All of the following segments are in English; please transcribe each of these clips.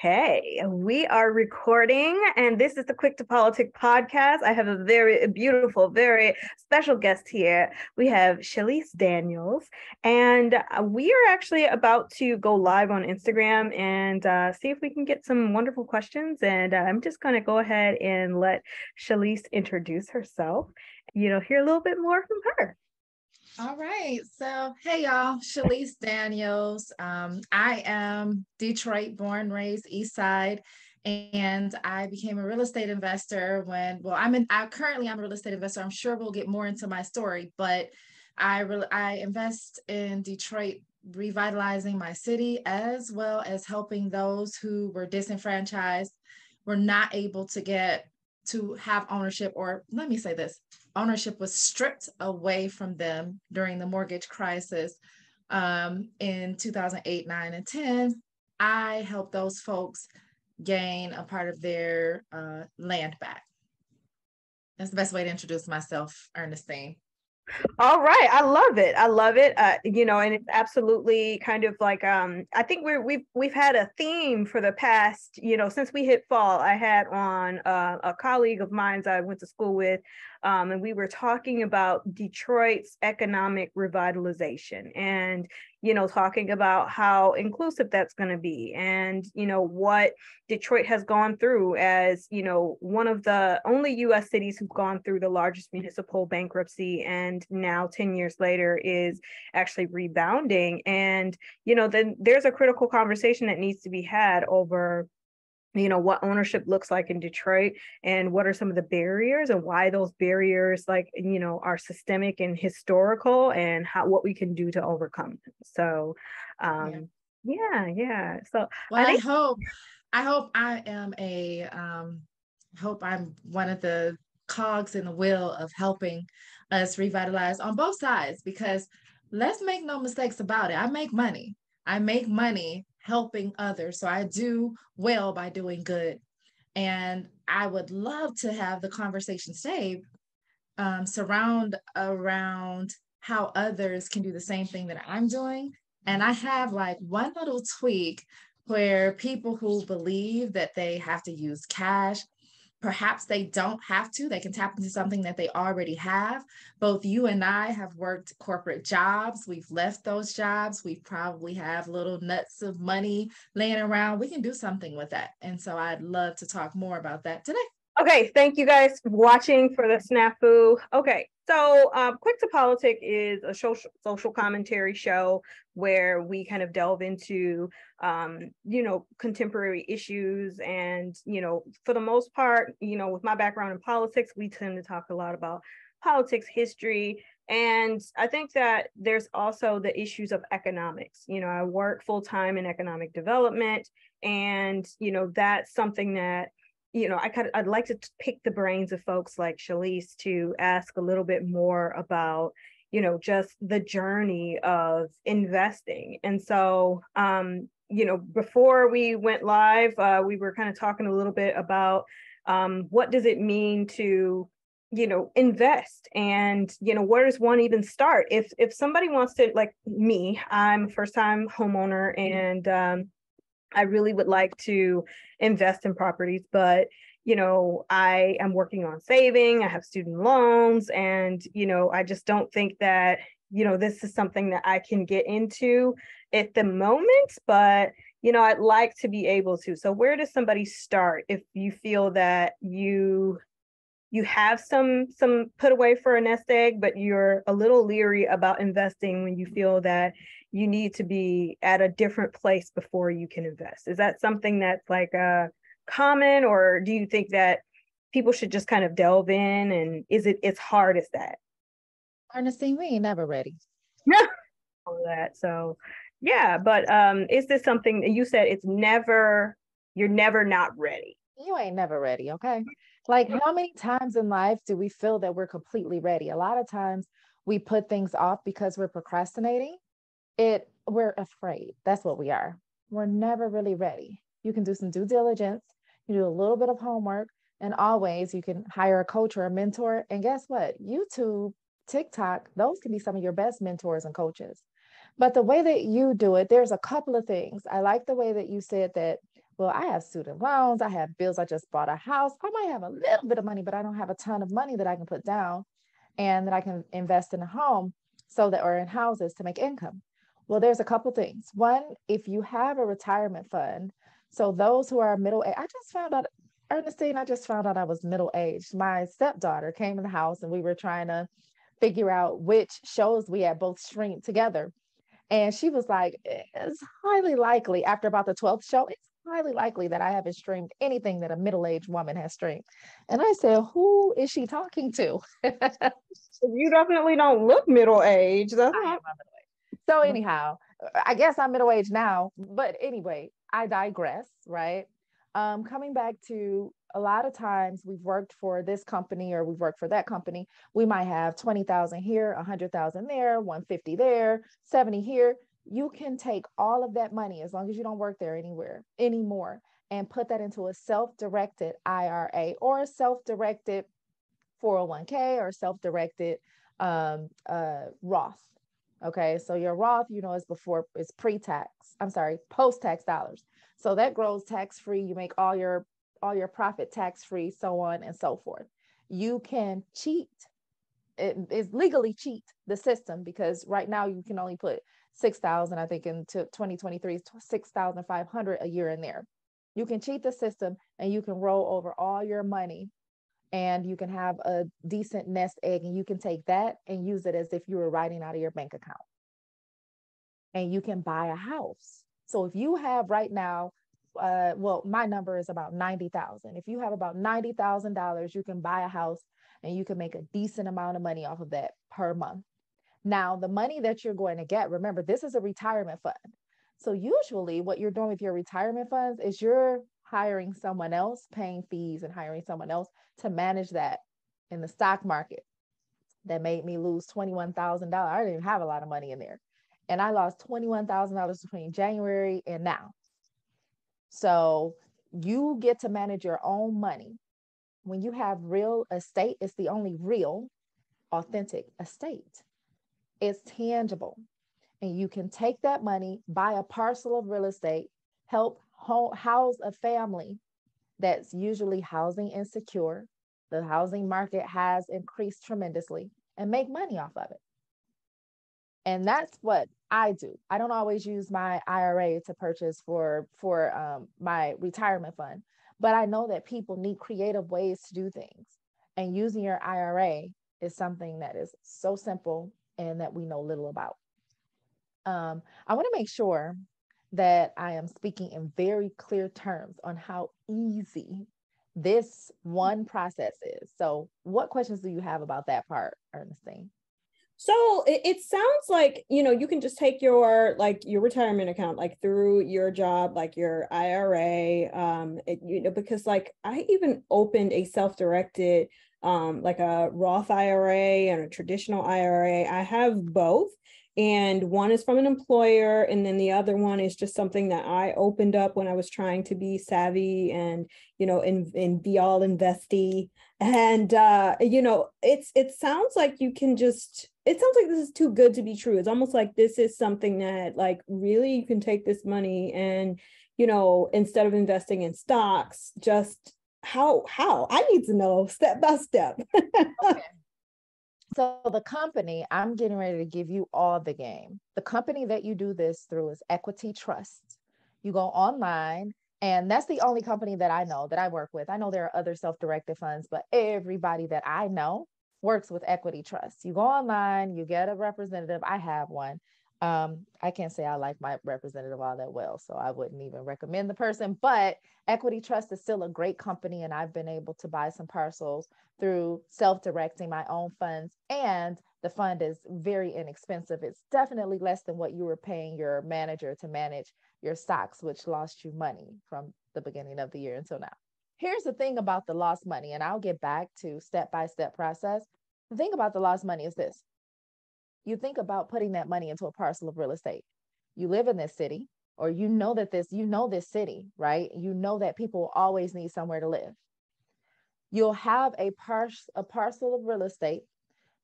Okay, we are recording, and this is the Quick to Politic podcast. I have a very beautiful, very special guest here. We have Shalece Daniels, and we are actually about to go live on Instagram and see if we can get some wonderful questions. And I'm just going to go ahead and let Shalece introduce herself, hear a little bit more from her. All right. So, hey, y'all, Shalece Daniels. I am Detroit born, raised East Side, and I became a real estate investor currently I'm a real estate investor. I'm sure we'll get more into my story, but I invest in Detroit, revitalizing my city as well as helping those who were disenfranchised, were not able to have ownership, or let me say this, ownership was stripped away from them during the mortgage crisis in 2008, 9, and 10. I helped those folks gain a part of their land back. That's the best way to introduce myself, Ernestine. All right, I love it. I love it. And it's absolutely kind of like I think we've had a theme for the past, since we hit fall. I had on a colleague of mine I went to school with, and we were talking about Detroit's economic revitalization and talking about how inclusive that's going to be, and what Detroit has gone through as one of the only U.S. cities who've gone through the largest municipal bankruptcy, and now 10 years later is actually rebounding. And then there's a critical conversation that needs to be had over what ownership looks like in Detroit, and what are some of the barriers, and why those barriers are systemic and historical, and what we can do to overcome them. So yeah. So well, I hope I am hope I'm one of the cogs in the wheel of helping us revitalize on both sides, because let's make no mistakes about it. I make money helping others. So I do well by doing good. And I would love to have the conversation today surround around how others can do the same thing that I'm doing. And I have like one little tweak where people who believe that they have to use cash, perhaps they don't have to. They can tap into something that they already have. Both you and I have worked corporate jobs. We've left those jobs. We probably have little nuts of money laying around. We can do something with that. And so I'd love to talk more about that today. Okay, thank you guys for watching for the snafu. Okay, so Quick to Politic is a social commentary show where we kind of delve into, contemporary issues. And, for the most part, with my background in politics, we tend to talk a lot about politics, history. And I think that there's also the issues of economics. I work full-time in economic development, and, that's something that I'd like to pick the brains of folks like Shalece to ask a little bit more about, just the journey of investing. And so, before we went live, we were kind of talking a little bit about what does it mean to, invest, and, where does one even start? If somebody wants to, like me, I'm a first-time homeowner, and I really would like to invest in properties, but, I am working on saving, I have student loans, and, I just don't think that, this is something that I can get into at the moment, but, I'd like to be able to. So where does somebody start if you feel that you have some put away for a nest egg, but you're a little leery about investing when you feel that you need to be at a different place before you can invest? Is that something that's like common, or do you think that people should just kind of delve in, and it's hard as that? Ernestine, we ain't never ready. All that. So yeah, but is this something that you said you're never not ready? You ain't never ready, okay? Like, how many times in life do we feel that we're completely ready? A lot of times we put things off because we're procrastinating. We're afraid. That's what we are. We're never really ready. You can do some due diligence, you do a little bit of homework, and always you can hire a coach or a mentor. And guess what? YouTube, TikTok, those can be some of your best mentors and coaches. But the way that you do it, there's a couple of things. I like the way that you said that Well, I have student loans, I have bills, I just bought a house. I might have a little bit of money, but I don't have a ton of money that I can put down and that I can invest in a home so that, or in houses to make income. Well, there's a couple things. One, if you have a retirement fund, so those who are middle age, I just found out, Ernestine, I just found out I was middle aged. My stepdaughter came in the house and we were trying to figure out which shows we had both streamed together. And she was like, it's highly likely after about the 12th show, it's highly likely that I haven't streamed anything that a middle-aged woman has streamed. And I said, who is she talking to? You definitely don't look middle-aged. That's I not. am middle-aged. So anyhow, I guess I'm middle-aged now. But anyway, I digress, right? Coming back to a lot of times we've worked for this company or we've worked for that company. We might have 20,000 here, 100,000 there, 150 there, 70 here. You can take all of that money as long as you don't work there anywhere anymore and put that into a self-directed IRA or a self-directed 401k or self-directed Roth. Okay, so your Roth, is before, it's pre-tax. I'm sorry, post-tax dollars. So that grows tax-free. You make all your profit tax-free, so on and so forth. You can cheat. It is legally cheat the system because right now you can only put 6,000, I think into 2023, 6,500 a year in there. You can cheat the system and you can roll over all your money and you can have a decent nest egg and you can take that and use it as if you were writing out of your bank account. And you can buy a house. So if you have right now, well, my number is about 90,000. If you have about $90,000, you can buy a house and you can make a decent amount of money off of that per month. Now, the money that you're going to get, remember, this is a retirement fund. So usually what you're doing with your retirement funds is you're hiring someone else, paying fees and hiring someone else to manage that in the stock market. That made me lose $21,000. I didn't even have a lot of money in there. And I lost $21,000 between January and now. So you get to manage your own money. When you have real estate, it's the only real, authentic estate. It's tangible. And you can take that money, buy a parcel of real estate, help house a family that's usually housing insecure. The housing market has increased tremendously and make money off of it. And that's what I do. I don't always use my IRA to purchase for my retirement fund, but I know that people need creative ways to do things. And using your IRA is something that is so simple and that we know little about. I want to make sure that I am speaking in very clear terms on how easy this one process is. So what questions do you have about that part, Ernestine? So it sounds like, you can just take your retirement account, like through your job, like your IRA, because like I even opened a self-directed, like a Roth IRA and a traditional IRA. I have both. And one is from an employer, and then the other one is just something that I opened up when I was trying to be savvy and, and be all investy. And, it sounds like it sounds like this is too good to be true. It's almost like this is something that like really you can take this money and, instead of investing in stocks, just how I need to know step by step. Okay. So the company, I'm getting ready to give you all the game. The company that you do this through is Equity Trust. You go online, and that's the only company that I know that I work with. I know there are other self-directed funds, but everybody that I know works with Equity Trust. You go online, you get a representative. I have one. I can't say I like my representative all that well, so I wouldn't even recommend the person, but Equity Trust is still a great company, and I've been able to buy some parcels through self-directing my own funds, and the fund is very inexpensive. It's definitely less than what you were paying your manager to manage your stocks, which lost you money from the beginning of the year until now. Here's the thing about the lost money, and I'll get back to step-by-step process. The thing about the lost money is this. You think about putting that money into a parcel of real estate. You live in this city, or this city, right? You know that people will always need somewhere to live. You'll have a parcel of real estate,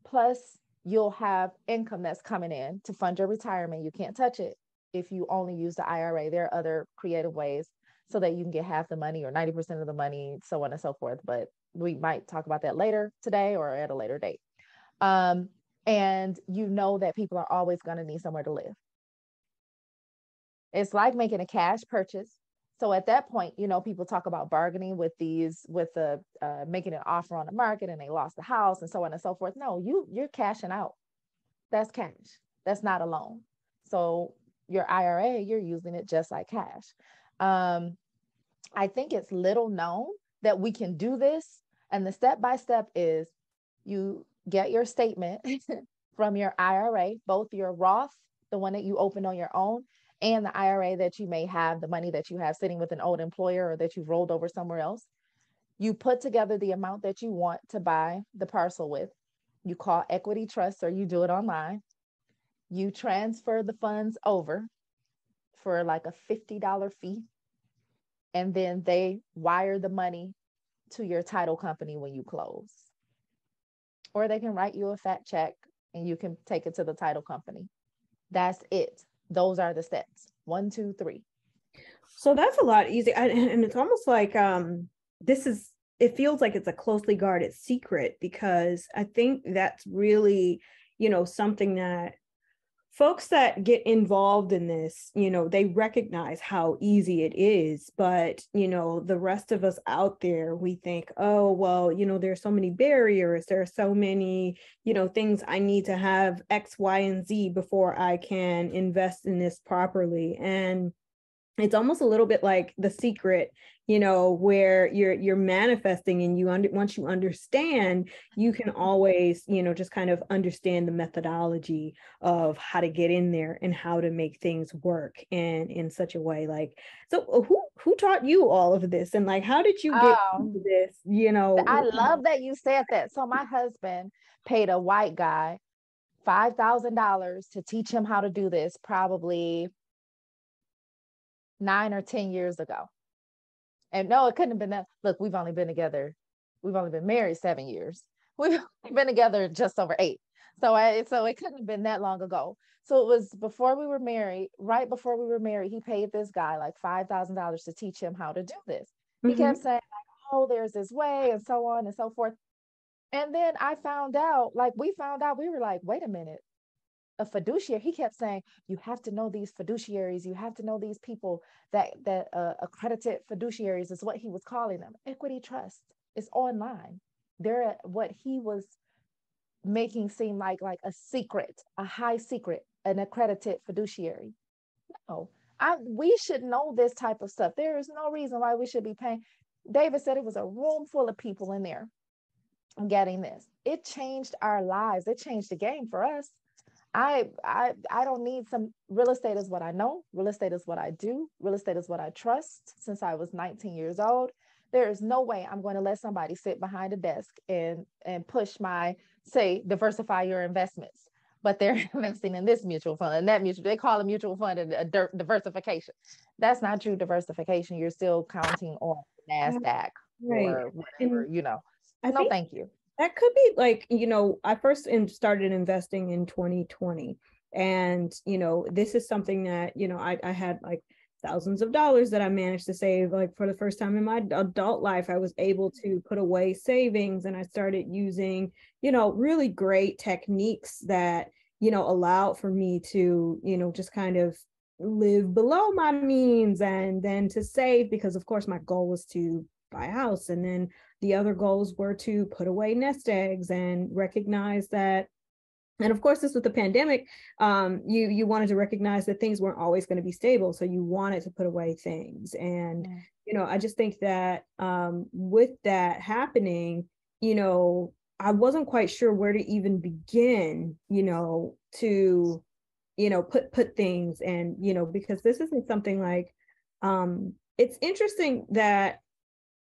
plus you'll have income that's coming in to fund your retirement. You can't touch it if you only use the IRA. There are other creative ways, so that you can get half the money or 90% of the money, so on and so forth. But we might talk about that later today or at a later date. And you know that people are always going to need somewhere to live. It's like making a cash purchase. So at that point, you know, people talk about bargaining with the making an offer on the market and they lost the house and so on and so forth. No, you're cashing out. That's cash. That's not a loan. So your IRA, you're using it just like cash. I think it's little known that we can do this. And the step-by-step is you get your statement from your IRA, both your Roth, the one that you opened on your own, and the IRA that you may have, the money that you have sitting with an old employer or that you've rolled over somewhere else. You put together the amount that you want to buy the parcel with. You call Equity Trust or you do it online. You transfer the funds over for like a $50 fee. And then they wire the money to your title company when you close. Or they can write you a fat check and you can take it to the title company. That's it. Those are the steps. 1, 2, 3. So that's a lot easier. And it's almost like it feels like it's a closely guarded secret, because I think that's really, something that folks that get involved in this, they recognize how easy it is. But, the rest of us out there, we think, oh, well, there's so many barriers. There are so many, things I need to have X, Y, and Z before I can invest in this properly. And it's almost a little bit like The Secret, where you're manifesting, and once you understand, you can always, just kind of understand the methodology of how to get in there and how to make things work and in such a way. Like, so who taught you all of this, and like, how did you get into this? I love that you said that. So my husband paid a white guy $5,000 to teach him how to do this, probably 9 or 10 years ago. And no, it couldn't have been that. Look, we've only been married 7 years. We've been together just over 8. So it couldn't have been that long ago. So it was before we were married, right before we were married, he paid this guy like $5,000 to teach him how to do this. He kept saying, like, oh, there's this way, and so on and so forth. And then we were like, wait a minute. A fiduciary, he kept saying, you have to know these fiduciaries, you have to know these people that accredited fiduciaries is what he was calling them. Equity Trust is online. They're what he was making seem like a secret, a high secret, an accredited fiduciary. No, we should know this type of stuff. There is no reason why we should be paying. David said it was a room full of people in there getting this. It changed our lives. It changed the game for us. I don't need some. Real estate is what I know. Real estate is what I do. Real estate is what I trust since I was 19 years old. There is no way I'm going to let somebody sit behind a desk and push say, diversify your investments, but they're investing in this mutual fund and that mutual. They call a mutual fund a diversification. That's not true diversification. You're still counting on NASDAQ or whatever, No, thank you. That could be like, I first started investing in 2020. And, this is something that, I had like thousands of dollars that I managed to save. Like for the first time in my adult life, I was able to put away savings, and I started using, really great techniques that, allowed for me to, just kind of live below my means, and then to save, because of course my goal was to buy a house. And then the other goals were to put away nest eggs and recognize that. And of course, this with the pandemic, you wanted to recognize that things weren't always going to be stable. So you wanted to put away things. And, I just think that with that happening, I wasn't quite sure where to even begin, to, put things. And, because this isn't something like, it's interesting that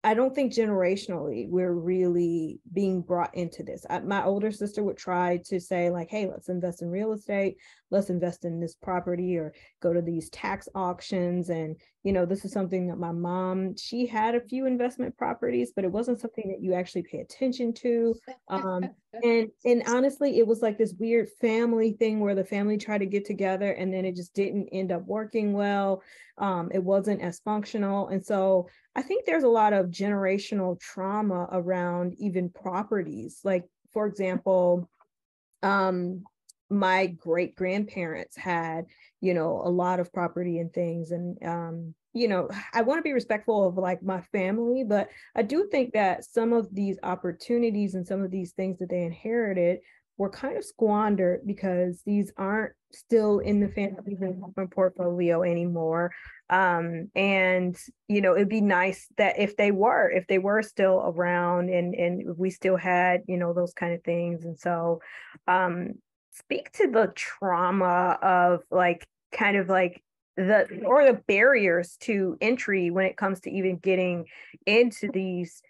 I don't think generationally we're really being brought into this. My older sister would try to say like, hey, let's invest in real estate. Let's invest in this property, or go to these tax auctions and, this is something that my mom, she had a few investment properties, but it wasn't something that you actually pay attention to. And honestly, it was like this weird family thing where the family tried to get together and then it just didn't end up working well. It wasn't as functional. And so I think there's a lot of generational trauma around even properties. Like, for example, my great grandparents had, a lot of property and things. And, I want to be respectful of like my family, but I do think that some of these opportunities and some of these things that they inherited were kind of squandered because these aren't still in the family portfolio anymore. And it'd be nice that if they were still around and we still had, those kind of things. And so speak to the trauma of like kind of like the barriers to entry when it comes to even getting into these,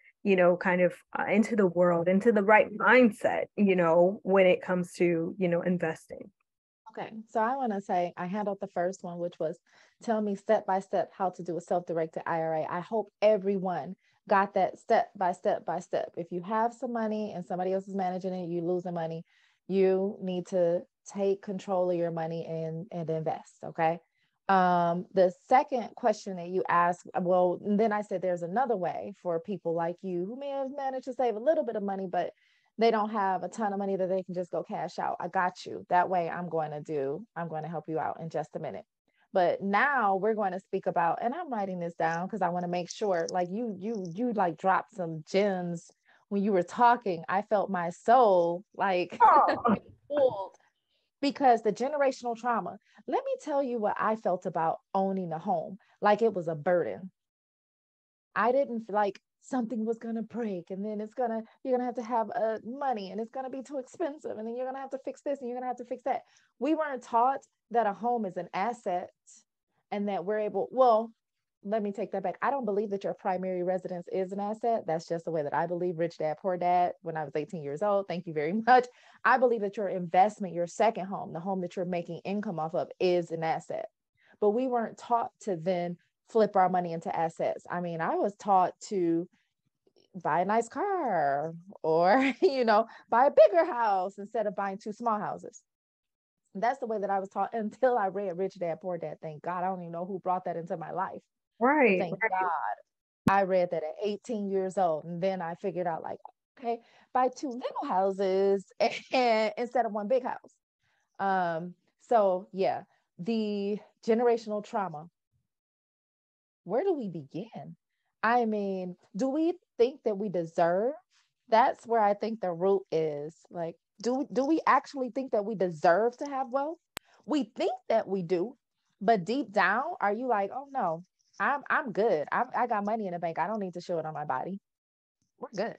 kind of into the world, into the right mindset, when it comes to, investing. Okay, so I want to say I handled the first one, which was tell me step by step how to do a self-directed IRA. I hope everyone got that step by step by step. If you have some money and somebody else is managing it, you losing money, you need to take control of your money and invest. Okay. The second question that you asked, well, and then I said there's another way for people like you who may have managed to save a little bit of money, but they don't have a ton of money that they can just go cash out. I got you. That way I'm going to help you out in just a minute. But now we're going to speak about, and I'm writing this down because I want to make sure like you like dropped some gems when you were talking. I felt my soul like Oh. pulled because the generational trauma, let me tell you what I felt about owning a home. Like it was a burden. I didn't feel like something was going to break and then you're going to have money and it's going to be too expensive. And then you're going to have to fix this and you're going to have to fix that. We weren't taught that a home is an asset and that we're able, well, let me take that back. I don't believe that your primary residence is an asset. That's just the way that I believe. Rich dad, poor dad, when I was 18 years old. Thank you very much. I believe that your investment, your second home, the home that you're making income off of, is an asset. But we weren't taught to then flip our money into assets. I mean, I was taught to buy a nice car or, buy a bigger house instead of buying two small houses. That's the way that I was taught until I read Rich Dad, Poor Dad. Thank God. I don't even know who brought that into my life. But thank God I read that at 18 years old. And then I figured out like, okay, buy two little houses and, instead of one big house. So yeah, the generational trauma. Where do we begin? I mean, do we think that we deserve? That's where I think the root is. Like, do we actually think that we deserve to have wealth? We think that we do, but deep down, are you like, oh no, I'm good. I got money in the bank. I don't need to show it on my body. We're good.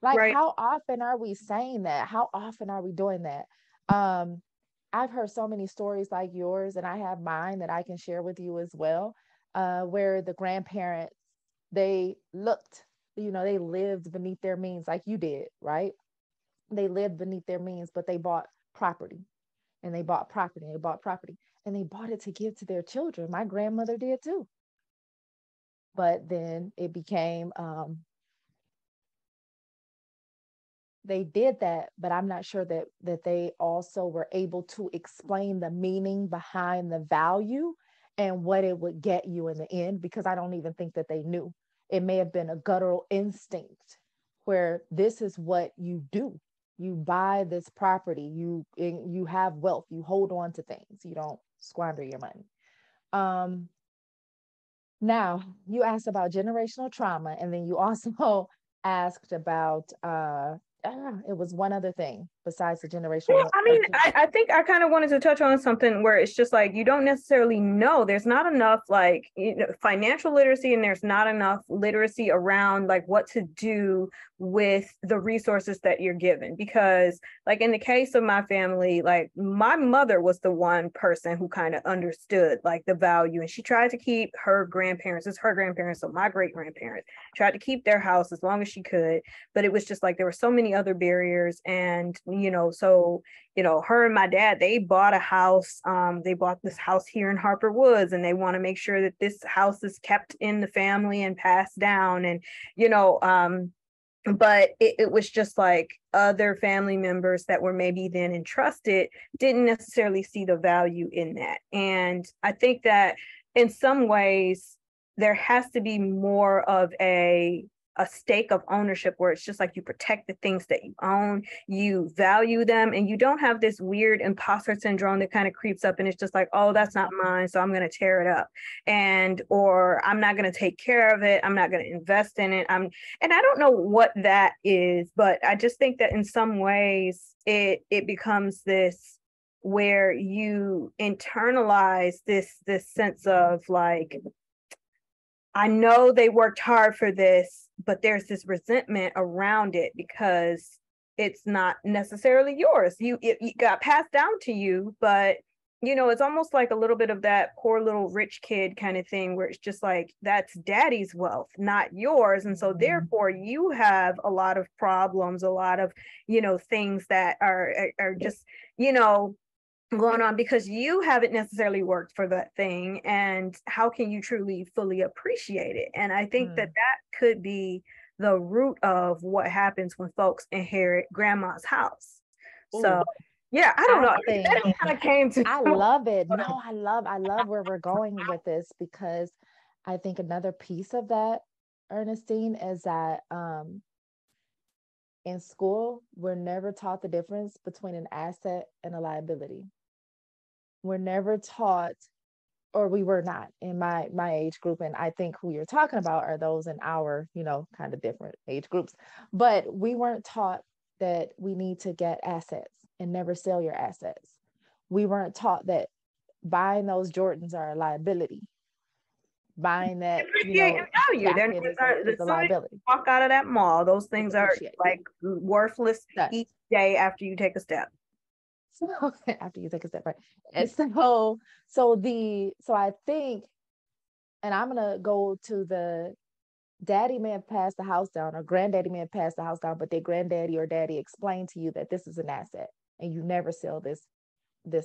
Like, Right. how often are we saying that? How often are we doing that? Um, I've heard so many stories like yours, and I have mine that I can share with you as well, where the grandparents, they looked, they lived beneath their means like you did, right? They lived beneath their means, but they bought property and they bought property and they bought property and they bought it to give to their children. My grandmother did too. But then it became, they did that, but I'm not sure that they also were able to explain the meaning behind the value and what it would get you in the end, because I don't even think that they knew. It may have been a guttural instinct where this is what you do. You buy this property, you have wealth, you hold on to things, you don't squander your money. Now, you asked about generational trauma, and then you also asked about it was one other thing besides the generational. Well, I mean, I think I kind of wanted to touch on something where it's just like you don't necessarily know. There's not enough like financial literacy, and there's not enough literacy around like what to do with the resources that you're given. Because like in the case of my family, like my mother was the one person who kind of understood like the value, and she tried to keep her grandparents, it's her grandparents, so my great grandparents tried to keep their house as long as she could. But it was just like there were so many other barriers, and so, her and my dad, they bought a house. They bought this house here in Harper Woods, and they want to make sure that this house is kept in the family and passed down. And, but it was just like other family members that were maybe then entrusted didn't necessarily see the value in that. And I think that in some ways there has to be more of a stake of ownership, where it's just like you protect the things that you own, you value them, and you don't have this weird imposter syndrome that kind of creeps up, and it's just like, oh, that's not mine, so I'm going to tear it up, or I'm not going to take care of it, I'm not going to invest in it. And I don't know what that is, but I just think that in some ways it becomes this where you internalize this sense of like, I know they worked hard for this, but there's this resentment around it because it's not necessarily yours. It got passed down to you, but it's almost like a little bit of that poor little rich kid kind of thing, where it's just like, that's daddy's wealth, not yours. And so therefore you have a lot of problems, a lot of, things that are just, going on because you haven't necessarily worked for that thing, and how can you truly fully appreciate it? And I think that could be the root of what happens when folks inherit grandma's house. Ooh. So yeah, I don't know. That kind of came to I love it. No, I love where we're going with this, because I think another piece of that, Ernestine, is that in school we're never taught the difference between an asset and a liability. We're never taught, or we were not in my age group, and I think who you're talking about are those in our, kind of different age groups, but we weren't taught that we need to get assets and never sell your assets. We weren't taught that buying those Jordans are a liability. Buying that, jacket is a liability. Walk out of that mall, those things are like worthless each day after you take a step. So after you take a step, right? And so I think, and I'm gonna go to the daddy may have passed the house down, or granddaddy may have passed the house down, but their granddaddy or daddy explained to you that this is an asset and you never sell this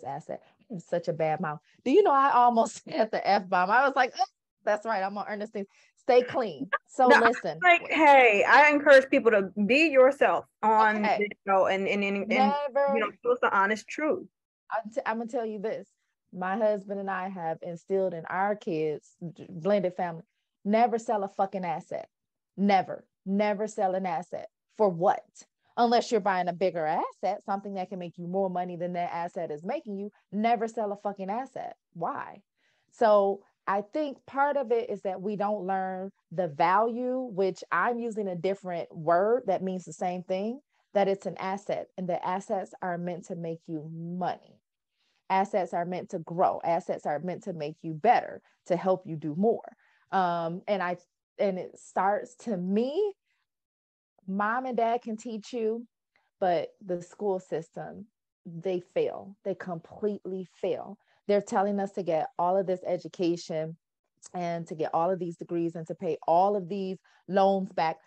asset. It's such a bad mouth. Do you know I almost said the F-bomb? I was like, oh, that's right, I'm on Ernestine. Stay clean. So no, listen. Like, hey, I encourage people to be yourself on and it's the honest truth. I'm gonna tell you this. My husband and I have instilled in our kids, blended family, never sell a fucking asset. Never sell an asset. For what? Unless you're buying a bigger asset, something that can make you more money than that asset is making you. Never sell a fucking asset. Why? So I think part of it is that we don't learn the value, which I'm using a different word that means the same thing, that it's an asset, and the assets are meant to make you money. Assets are meant to grow. Assets are meant to make you better, to help you do more. And it starts, to me, mom and dad can teach you, but the school system, they fail. They completely fail. They're telling us to get all of this education and to get all of these degrees and to pay all of these loans back.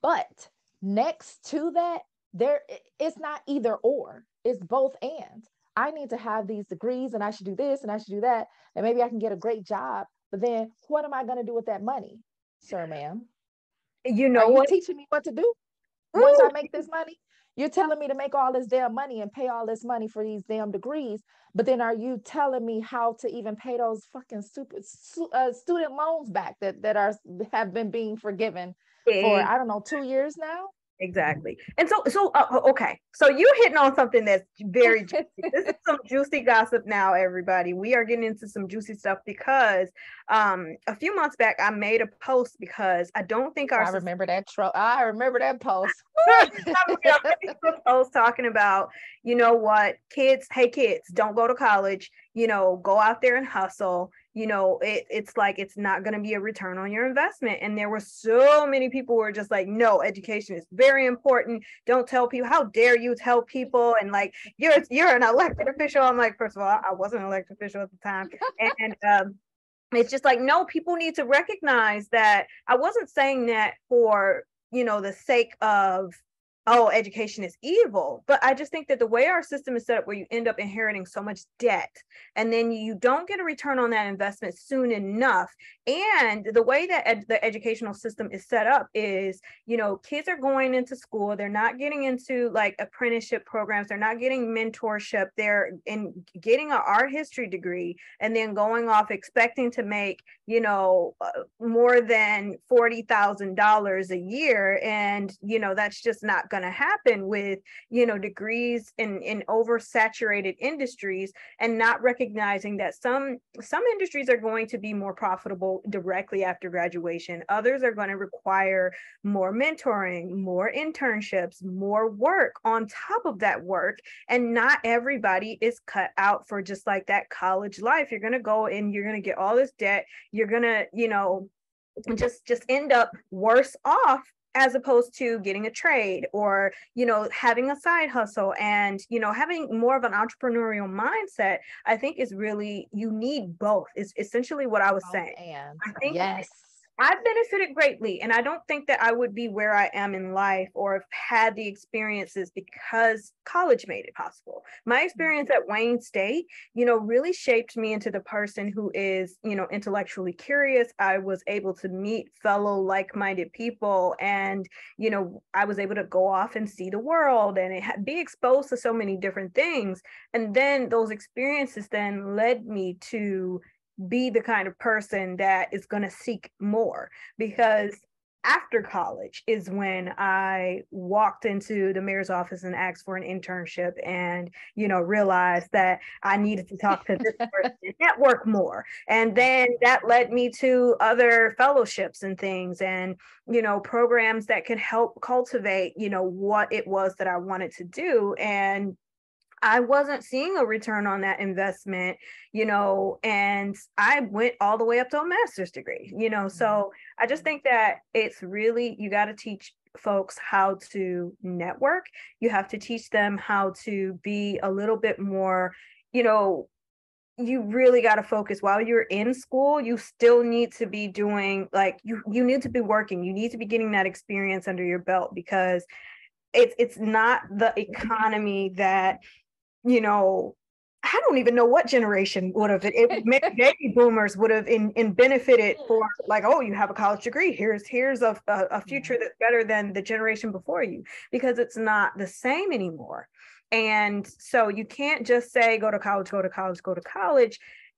But next to that, it's not either or, it's both and. I need to have these degrees and I should do this and I should do that. And maybe I can get a great job. But then what am I going to do with that money, sir, ma'am? Are you teaching me what to do? Once I make this money, you're telling me to make all this damn money and pay all this money for these damn degrees. But then are you telling me how to even pay those fucking stupid student loans back that have been being forgiven for, I don't know, 2 years now? Exactly. And so okay. So you're hitting on something that's very juicy. This is some juicy gossip now, everybody. We are getting into some juicy stuff because a few months back I made a post because I don't think I remember that post. A post talking about, kids, hey kids, don't go to college, go out there and hustle. It's like, it's not going to be a return on your investment. And there were so many people who were just like, no, education is very important. Don't tell people. How dare you tell people? And like, you're an elected official. I'm like, first of all, I wasn't an elected official at the time. And it's just like, no, people need to recognize that. I wasn't saying that for, the sake of oh, education is evil. But I just think that the way our system is set up, where you end up inheriting so much debt, and then you don't get a return on that investment soon enough. And the way that the educational system is set up is, kids are going into school, they're not getting into like apprenticeship programs, they're not getting mentorship, they're getting an art history degree and then going off expecting to make, more than $40,000 a year. And, that's just not going to happen with, degrees in oversaturated industries, and not recognizing that some industries are going to be more profitable directly after graduation. Others are going to require more mentoring, more internships, more work on top of that work. And not everybody is cut out for just like that college life. You're going to go and you're going to get all this debt. You're going to, just end up worse off, as opposed to getting a trade or, having a side hustle and, having more of an entrepreneurial mindset. I think is really, you need both, is essentially what I was saying. And I think yes, I've benefited greatly, and I don't think that I would be where I am in life or have had the experiences because college made it possible. My experience at Wayne State, really shaped me into the person who is, intellectually curious. I was able to meet fellow like-minded people, and, I was able to go off and see the world and be exposed to so many different things. And then those experiences then led me to be the kind of person that is going to seek more, because after college is when I walked into the mayor's office and asked for an internship and, realized that I needed to talk to this person and network more. And then that led me to other fellowships and things and, programs that can help cultivate, what it was that I wanted to do. And I wasn't seeing a return on that investment, and I went all the way up to a master's degree, so I just think that it's really, you got to teach folks how to network. You have to teach them how to be a little bit more, you really got to focus while you're in school. You still need to be doing like, you need to be working, you need to be getting that experience under your belt, because it's not the economy that, I don't even know what generation would have maybe baby boomers would have in benefited for, like, oh, you have a college degree, here's a future that's better than the generation before you, because it's not the same anymore. And so you can't just say go to college,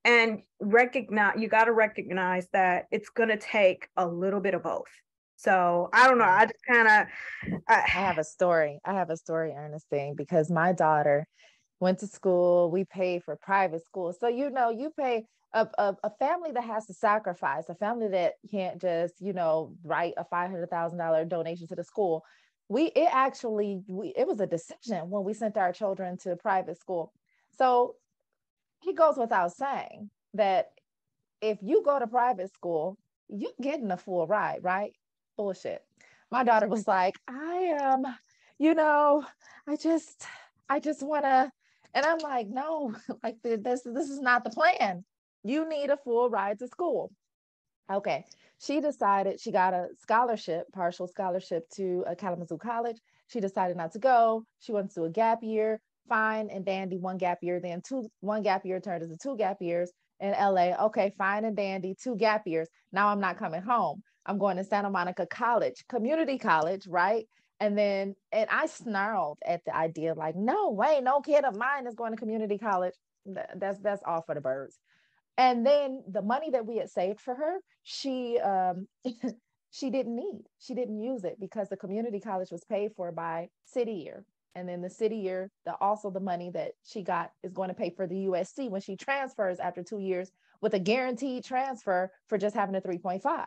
and you got to recognize that it's going to take a little bit of both. So I don't know, I just kind of I have a story, Ernestine, because my daughter went to school. We paid for private school. So, you pay a family that has to sacrifice, a family that can't just, write a $500,000 donation to the school. It was a decision when we sent our children to private school. So it goes without saying that if you go to private school, you're getting a full ride, right? Bullshit. My daughter was like, I am, I just want to, and I'm like, no, like this is not the plan. You need a full ride to school. Okay. She decided, she got a scholarship, partial scholarship to Kalamazoo College. She decided not to go. She went to a gap year, fine and dandy, one gap year, then one gap year turned into 2 gap years in LA. Okay, fine and dandy, 2 gap years. Now I'm not coming home. I'm going to Santa Monica College, community college, right? And I snarled at the idea, like, no way, no kid of mine is going to community college. That's all for the birds. And then the money that we had saved for her, she she didn't need. She didn't use it because the community college was paid for by city year. And then the city year, also the money that she got is going to pay for the USC when she transfers after 2 years, with a guaranteed transfer for just having a 3.5.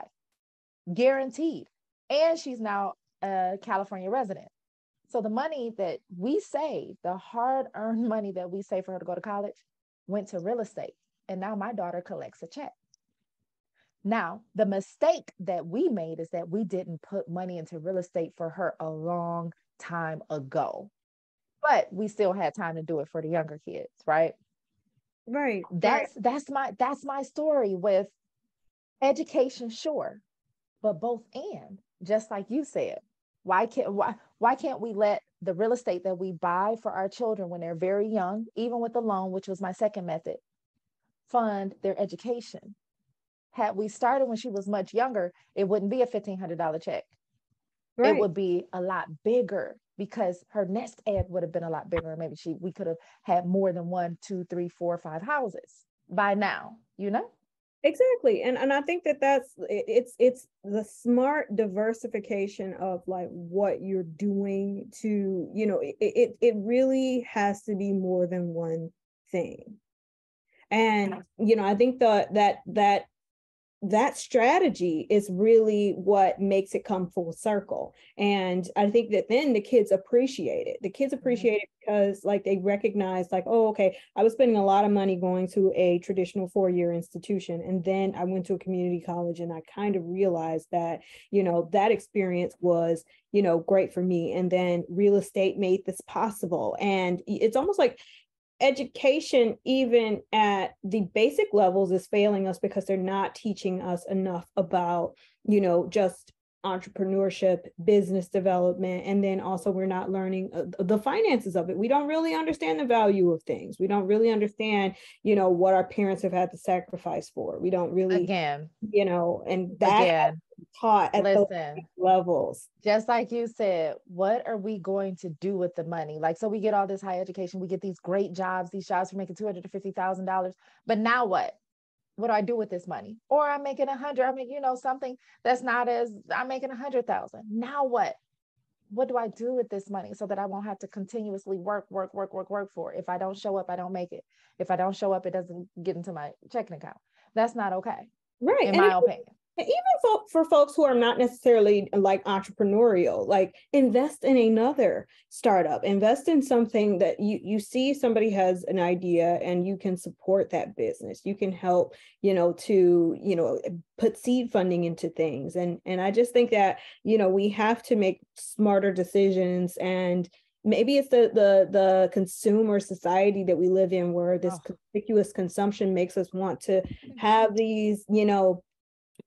Guaranteed. And she's now a California resident. So the money that we saved, the hard-earned money that we saved for her to go to college, went to real estate. And now my daughter collects a check. Now, the mistake that we made is that we didn't put money into real estate for her a long time ago. But we still had time to do it for the younger kids, right? Right. That's my story with education, sure, but both and, just like you said. Why can't we let the real estate that we buy for our children when they're very young, even with the loan, which was my second method, fund their education? Had we started when she was much younger, it wouldn't be a $1,500 check. It Right. would be a lot bigger because her nest egg would have been a lot bigger. Maybe we could have had more than 1, 2, 3, 4, 5 houses by now, you know? Exactly. And I think that it's the smart diversification of like what you're doing to, it really has to be more than one thing. And, I think that strategy is really what makes it come full circle. And I think that then the kids appreciate it. The kids appreciate it because like they recognize like, oh, okay, I was spending a lot of money going to a traditional 4-year institution. And then I went to a community college and I kind of realized that, that experience was, great for me. And then real estate made this possible. And it's almost like education, even at the basic levels, is failing us because they're not teaching us enough about, just entrepreneurship, business development. And then also we're not learning the finances of it. We don't really understand the value of things. We don't really understand, what our parents have had to sacrifice for. We don't really, Again, and that taught at those levels. Just like you said, what are we going to do with the money? Like, so we get all this high education, we get these great jobs, these jobs for making $250,000, but now what? What do I do with this money? Or I'm making 100. I mean, something that's not as, I'm making 100,000. Now what? What do I do with this money so that I won't have to continuously work for it? If I don't show up, I don't make it. If I don't show up, it doesn't get into my checking account. That's not okay. Right. In my opinion. Even for folks who are not necessarily like entrepreneurial, like invest in another startup, invest in something that you see somebody has an idea and you can support that business. You can help, to, put seed funding into things. And I just think that, we have to make smarter decisions. And maybe it's the consumer society that we live in, where this conspicuous consumption makes us want to have these,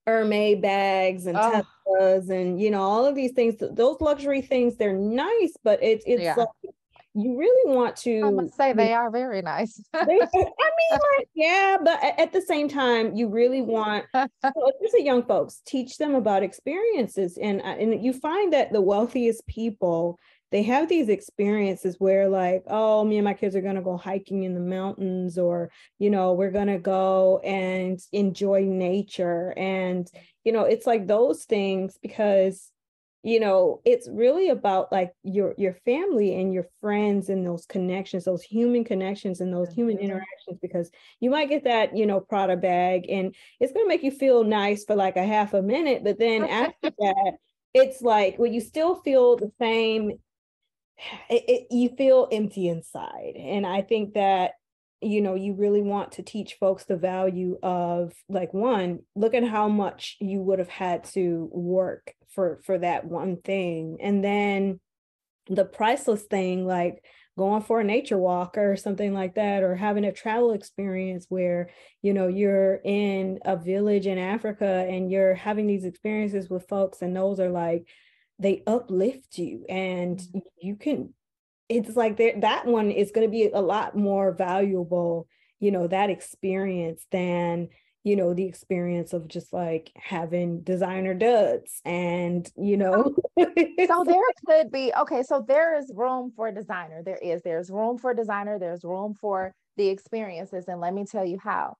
Hermes bags and Teslas and all of these things. Those luxury things, they're nice, but it's like you really want to. I must say they are very nice. Yeah, but at the same time, you really want, especially young folks, teach them about experiences, and you find that the wealthiest people, they have these experiences where like, oh, me and my kids are going to go hiking in the mountains, or, we're going to go and enjoy nature. And, it's like those things, because, it's really about like your family and your friends and those connections, those human connections and those human interactions, because you might get that, Prada bag and it's going to make you feel nice for like a half a minute. But then after that, it's like, well, you still feel the same. You feel empty inside. And I think that, you really want to teach folks the value of like, one, look at how much you would have had to work for that one thing. And then the priceless thing, like going for a nature walk or something like that, or having a travel experience where, you're in a village in Africa and you're having these experiences with folks, and those are like, they uplift you, and you can, it's like that one is going to be a lot more valuable, that experience, than, the experience of just like having designer duds and, So there could be, okay, so there is room for designer. There's room for designer. There's room for the experiences. And let me tell you how.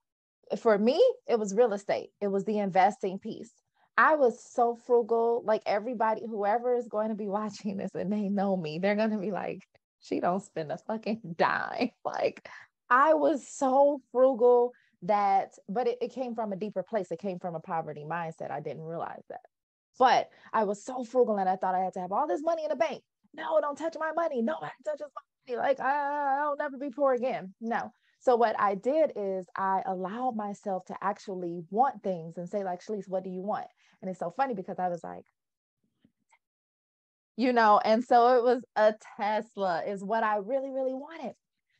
For me, it was real estate. It was the investing piece. I was so frugal. Like everybody, whoever is going to be watching this and they know me, they're going to be like, she don't spend a fucking dime. Like I was so frugal but it came from a deeper place. It came from a poverty mindset. I didn't realize that. But I was so frugal and I thought I had to have all this money in the bank. No, don't touch my money. Nobody touches my money. Like I'll never be poor again. No. So what I did is I allowed myself to actually want things and say like, Shalece, what do you want? And it's so funny because I was like, and so it was a Tesla is what I really, really wanted.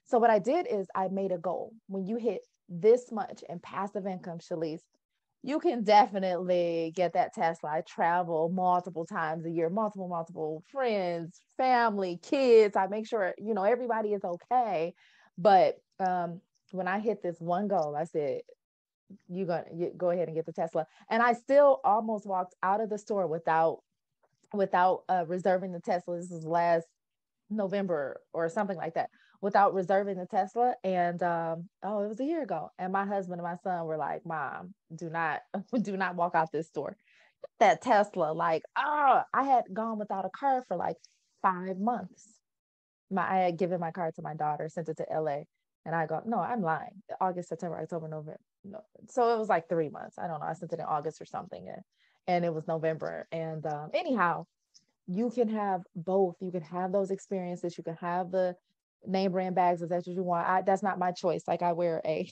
So what I did is I made a goal. When you hit this much in passive income, Shalece, you can definitely get that Tesla. I travel multiple times a year, multiple friends, family, kids. I make sure, you know, everybody is okay. But when I hit this one goal, I said, you go ahead and get the Tesla. And I still almost walked out of the store without reserving the Tesla. This was last November or something like that, without reserving the Tesla. And it was a year ago. And my husband and my son were like, Mom, do not do not walk out this store. That Tesla, like, I had gone without a car for like 5 months. I had given my car to my daughter, sent it to LA. And I go, no, I'm lying. August, September, October, November. No. So it was like 3 months. I don't know. I sent it in August or something. And it was November. And anyhow, you can have both. You can have those experiences. You can have the name brand bags if that's what you want. That's not my choice. Like I wear I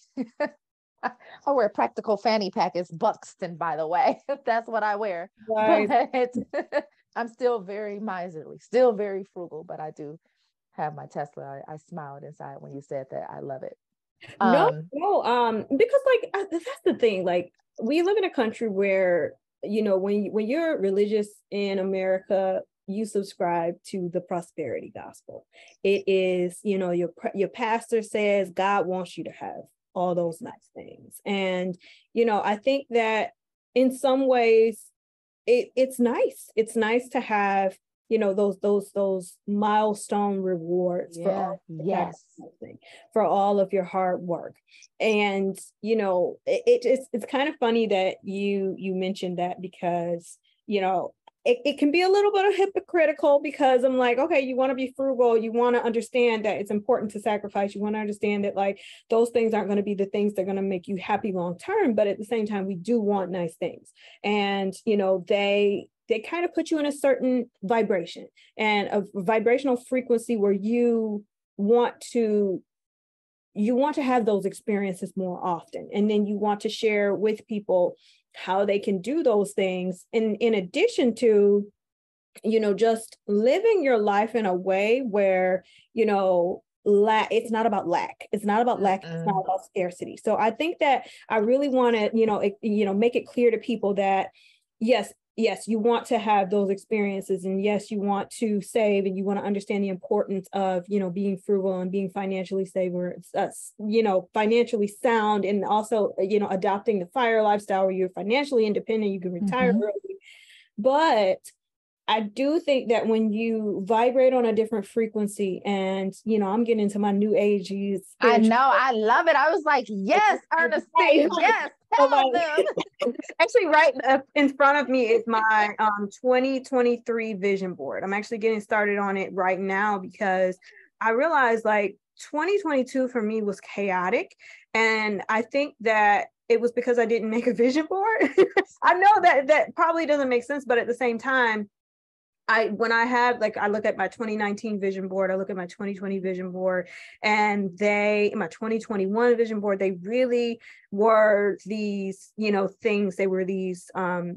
wear a practical fanny pack. It's Buxton, by the way. That's what I wear. Right. But I'm still very miserly, still very frugal, but I do have my Tesla. I smiled inside when you said that. I love it. No, because like that's the thing. Like we live in a country where, you know, when you're religious in America, you subscribe to the prosperity gospel. It is, you know, your pastor says God wants you to have all those nice things. And, you know, I think that in some ways it's nice. It's nice to have, you know, those milestone rewards for all for all of your hard work. And, you know, it's kind of funny that you mentioned that, because, you know, it can be a little bit of hypocritical, because I'm like, okay, you want to be frugal. You want to understand that it's important to sacrifice. You want to understand that like those things aren't going to be the things that are going to make you happy long term. But at the same time, we do want nice things. And, you know, they kind of put you in a certain vibration and a vibrational frequency where you want to have those experiences more often. And then you want to share with people how they can do those things. And in addition to, you know, just living your life in a way where, you know, it's not about lack. It's not about lack. It's not about scarcity. So I think that I really want to, make it clear to people that, yes, you want to have those experiences, and yes, you want to save, and you want to understand the importance of, you know, being frugal and being financially stable, financially sound, and also, you know, adopting the FIRE lifestyle where you're financially independent, you can retire early. But I do think that when you vibrate on a different frequency, and, you know, I'm getting into my new age. I know, I love it. I was like, yes, Ernestine, yes, tell them. Actually, right in front of me is my 2023 vision board. I'm actually getting started on it right now, because I realized like 2022 for me was chaotic. And I think that it was because I didn't make a vision board. I know that probably doesn't make sense, but at the same time, I look at my 2019 vision board, I look at my 2020 vision board, and my 2021 vision board, they really were these, you know, things. They were these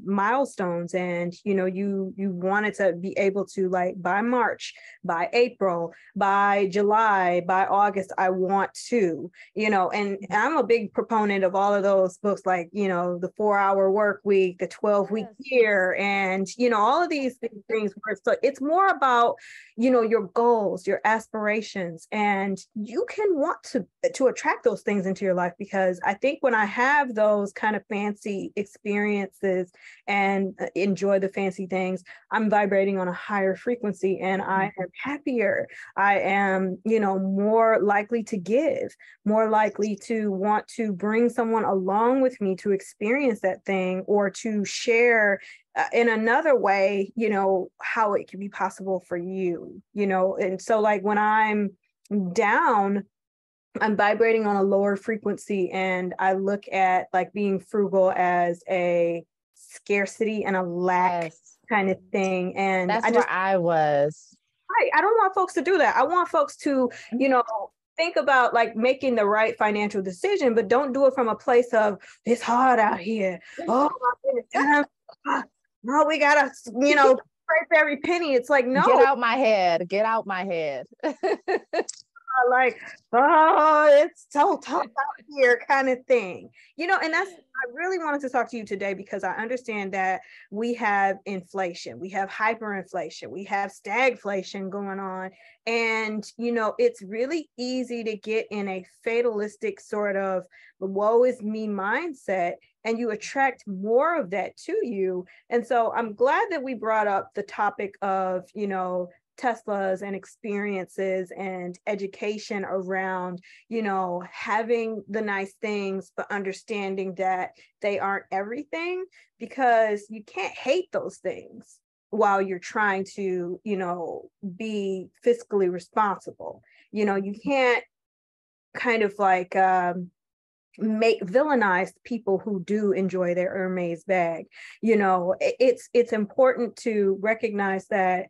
milestones, and, you know, you wanted to be able to, like, by March, by April, by July, by August, I want to, you know, and I'm a big proponent of all of those books, like, you know, the 4-Hour Work Week, the 12-week year, and, you know, all of these things. So it's more about, you know, your goals, your aspirations, and you can want to attract those things into your life, because I think when I have those kind of fancy experiences and enjoy the fancy things, I'm vibrating on a higher frequency, and I am happier. I am, you know, more likely to give, more likely to want to bring someone along with me to experience that thing, or to share in another way, you know, how it can be possible for you, you know. And so, like, when I'm down, I'm vibrating on a lower frequency, and I look at like being frugal as a scarcity and a lack kind of thing. And that's where I was. I don't want folks to do that. I want folks to, you know, think about like making the right financial decision, but don't do it from a place of it's hard out here. Oh my goodness. No, we gotta, you know, scrape every penny. It's like, no. Get out my head. like, oh, it's so tough out here kind of thing. And I really wanted to talk to you today because I understand that we have inflation, we have hyperinflation, we have stagflation going on. And, it's really easy to get in a fatalistic sort of woe is me mindset, and you attract more of that to you. And so I'm glad that we brought up the topic of, Teslas and experiences and education around, having the nice things, but understanding that they aren't everything, because you can't hate those things while you're trying to, be fiscally responsible. You can't kind of like make villainize people who do enjoy their Hermes bag. It's important to recognize that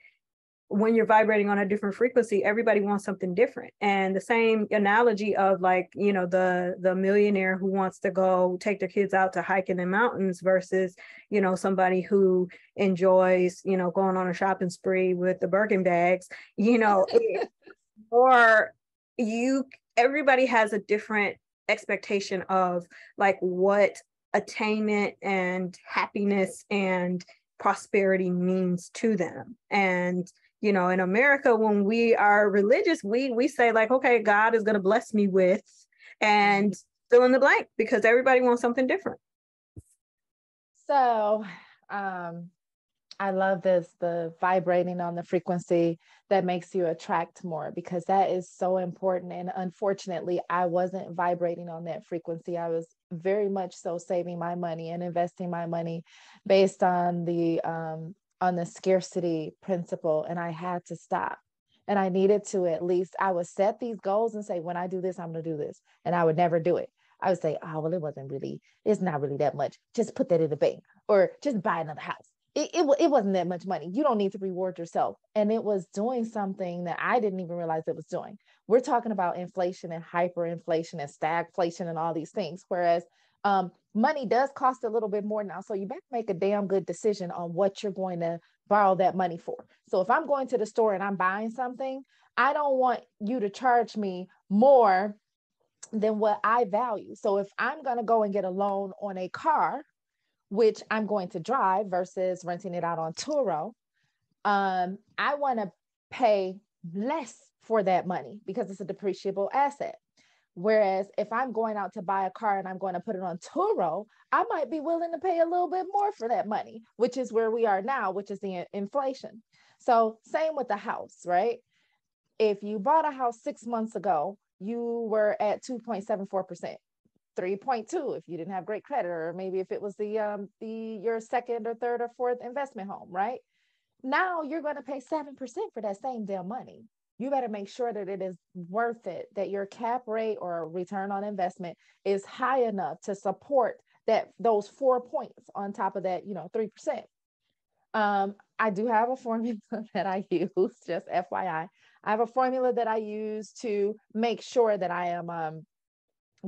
when you're vibrating on a different frequency, everybody wants something different. And the same analogy of like, the millionaire who wants to go take their kids out to hike in the mountains versus, somebody who enjoys, going on a shopping spree with the Birkin bags, or everybody has a different expectation of like what attainment and happiness and prosperity means to them. And in America, when we are religious, we say like, okay, God is going to bless me with, and fill in the blank, because everybody wants something different. So I love this, the vibrating on the frequency that makes you attract more, because that is so important. And unfortunately, I wasn't vibrating on that frequency. I was very much so saving my money and investing my money based on the scarcity principle. And I had to stop. And I needed to, at least I would set these goals and say, when I do this, I'm going to do this. And I would never do it. I would say, oh, well, it's not really that much. Just put that in the bank, or just buy another house. It wasn't that much money. You don't need to reward yourself. And it was doing something that I didn't even realize it was doing. We're talking about inflation and hyperinflation and stagflation and all these things. Whereas money does cost a little bit more now. So you better make a damn good decision on what you're going to borrow that money for. So if I'm going to the store and I'm buying something, I don't want you to charge me more than what I value. So if I'm going to go and get a loan on a car, which I'm going to drive versus renting it out on Turo, I want to pay less for that money because it's a depreciable asset. Whereas if I'm going out to buy a car and I'm going to put it on Turo, I might be willing to pay a little bit more for that money, which is where we are now, which is the inflation. So same with the house, right? If you bought a house 6 months ago, you were at 2.74%. 3.2 if you didn't have great credit, or maybe if it was your second or third or fourth investment home, right? Now you're going to pay 7% for that same damn money. You better make sure that it is worth it, that your cap rate or return on investment is high enough to support those 4 points on top of that, 3%. I do have a formula that I use, just FYI. I have a formula that I use to make sure that I am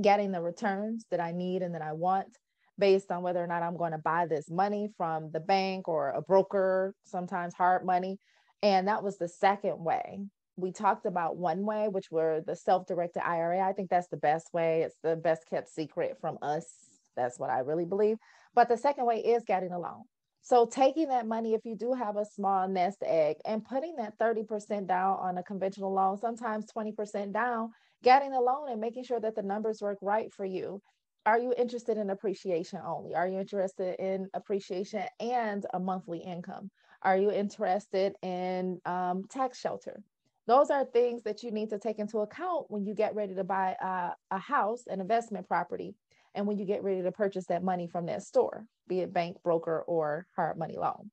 getting the returns that I need and that I want, based on whether or not I'm going to buy this money from the bank or a broker, sometimes hard money. And that was the second way. We talked about one way, which were the self-directed IRA. I think that's the best way. It's the best kept secret from us. That's what I really believe. But the second way is getting a loan. So taking that money, if you do have a small nest egg, and putting that 30% down on a conventional loan, sometimes 20% down, getting a loan and making sure that the numbers work right for you. Are you interested in appreciation only? Are you interested in appreciation and a monthly income? Are you interested in tax shelter? Those are things that you need to take into account when you get ready to buy a house, an investment property, and when you get ready to purchase that money from that store, be it bank, broker, or hard money loan.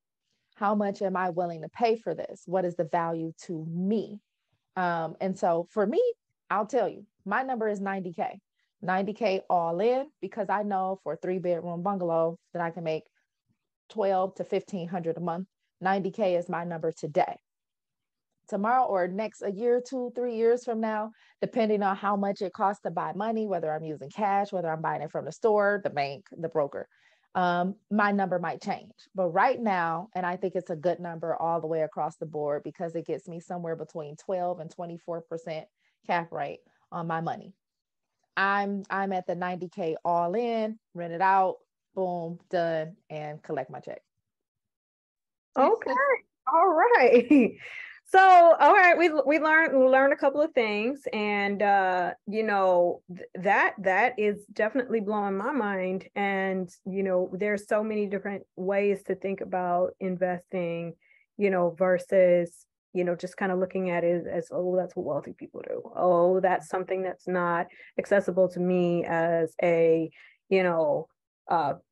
How much am I willing to pay for this? What is the value to me? And so for me, I'll tell you, my number is 90K. 90K all in, because I know for a 3-bedroom bungalow that I can make 12 to 1500 a month. 90K is my number today. Tomorrow or next, a year, 2, 3 years from now, depending on how much it costs to buy money, whether I'm using cash, whether I'm buying it from the store, the bank, the broker, my number might change. But right now, and I think it's a good number all the way across the board, because it gets me somewhere between 12 and 24% cap rate on my money. I'm at the 90K all in, rent it out, boom, done, and collect my check. Okay. All right. So, all right, we learned a couple of things, and that is definitely blowing my mind. And there's so many different ways to think about investing, versus just kind of looking at it as, oh, that's what wealthy people do. Oh, that's something that's not accessible to me as a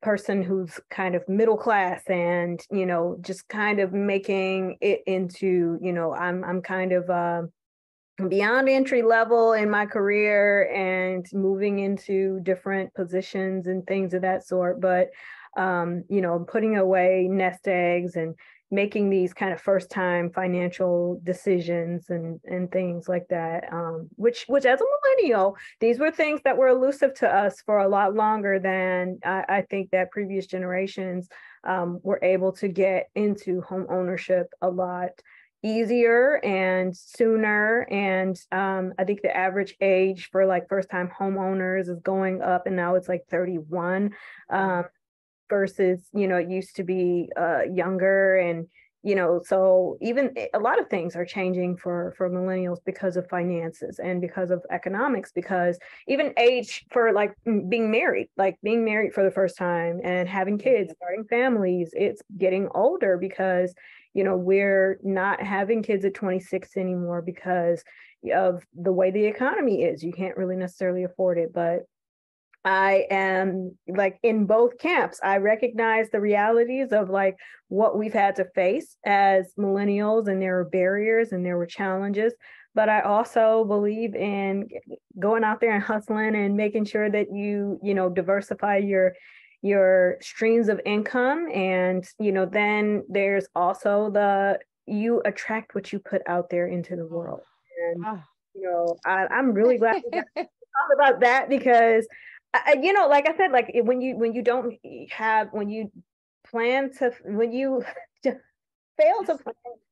person who's kind of middle class, and just kind of making it into, I'm kind of beyond entry level in my career and moving into different positions and things of that sort. But putting away nest eggs and making these kind of first time financial decisions and things like that, which as a millennial, these were things that were elusive to us for a lot longer than I think that previous generations were able to get into home ownership a lot easier and sooner. And I think the average age for like first time homeowners is going up, and now it's like 31. Versus it used to be younger. And so even a lot of things are changing for millennials because of finances and because of economics, because even age for like being married for the first time and having kids, starting families, it's getting older, because we're not having kids at 26 anymore because of the way the economy is. You can't really necessarily afford it. But I am like in both camps. I recognize the realities of like what we've had to face as millennials, and there were barriers and there were challenges. But I also believe in going out there and hustling and making sure that you diversify your streams of income. And then there's also you attract what you put out there into the world. And I'm really glad we got to talk about that, because like I said, like when you fail to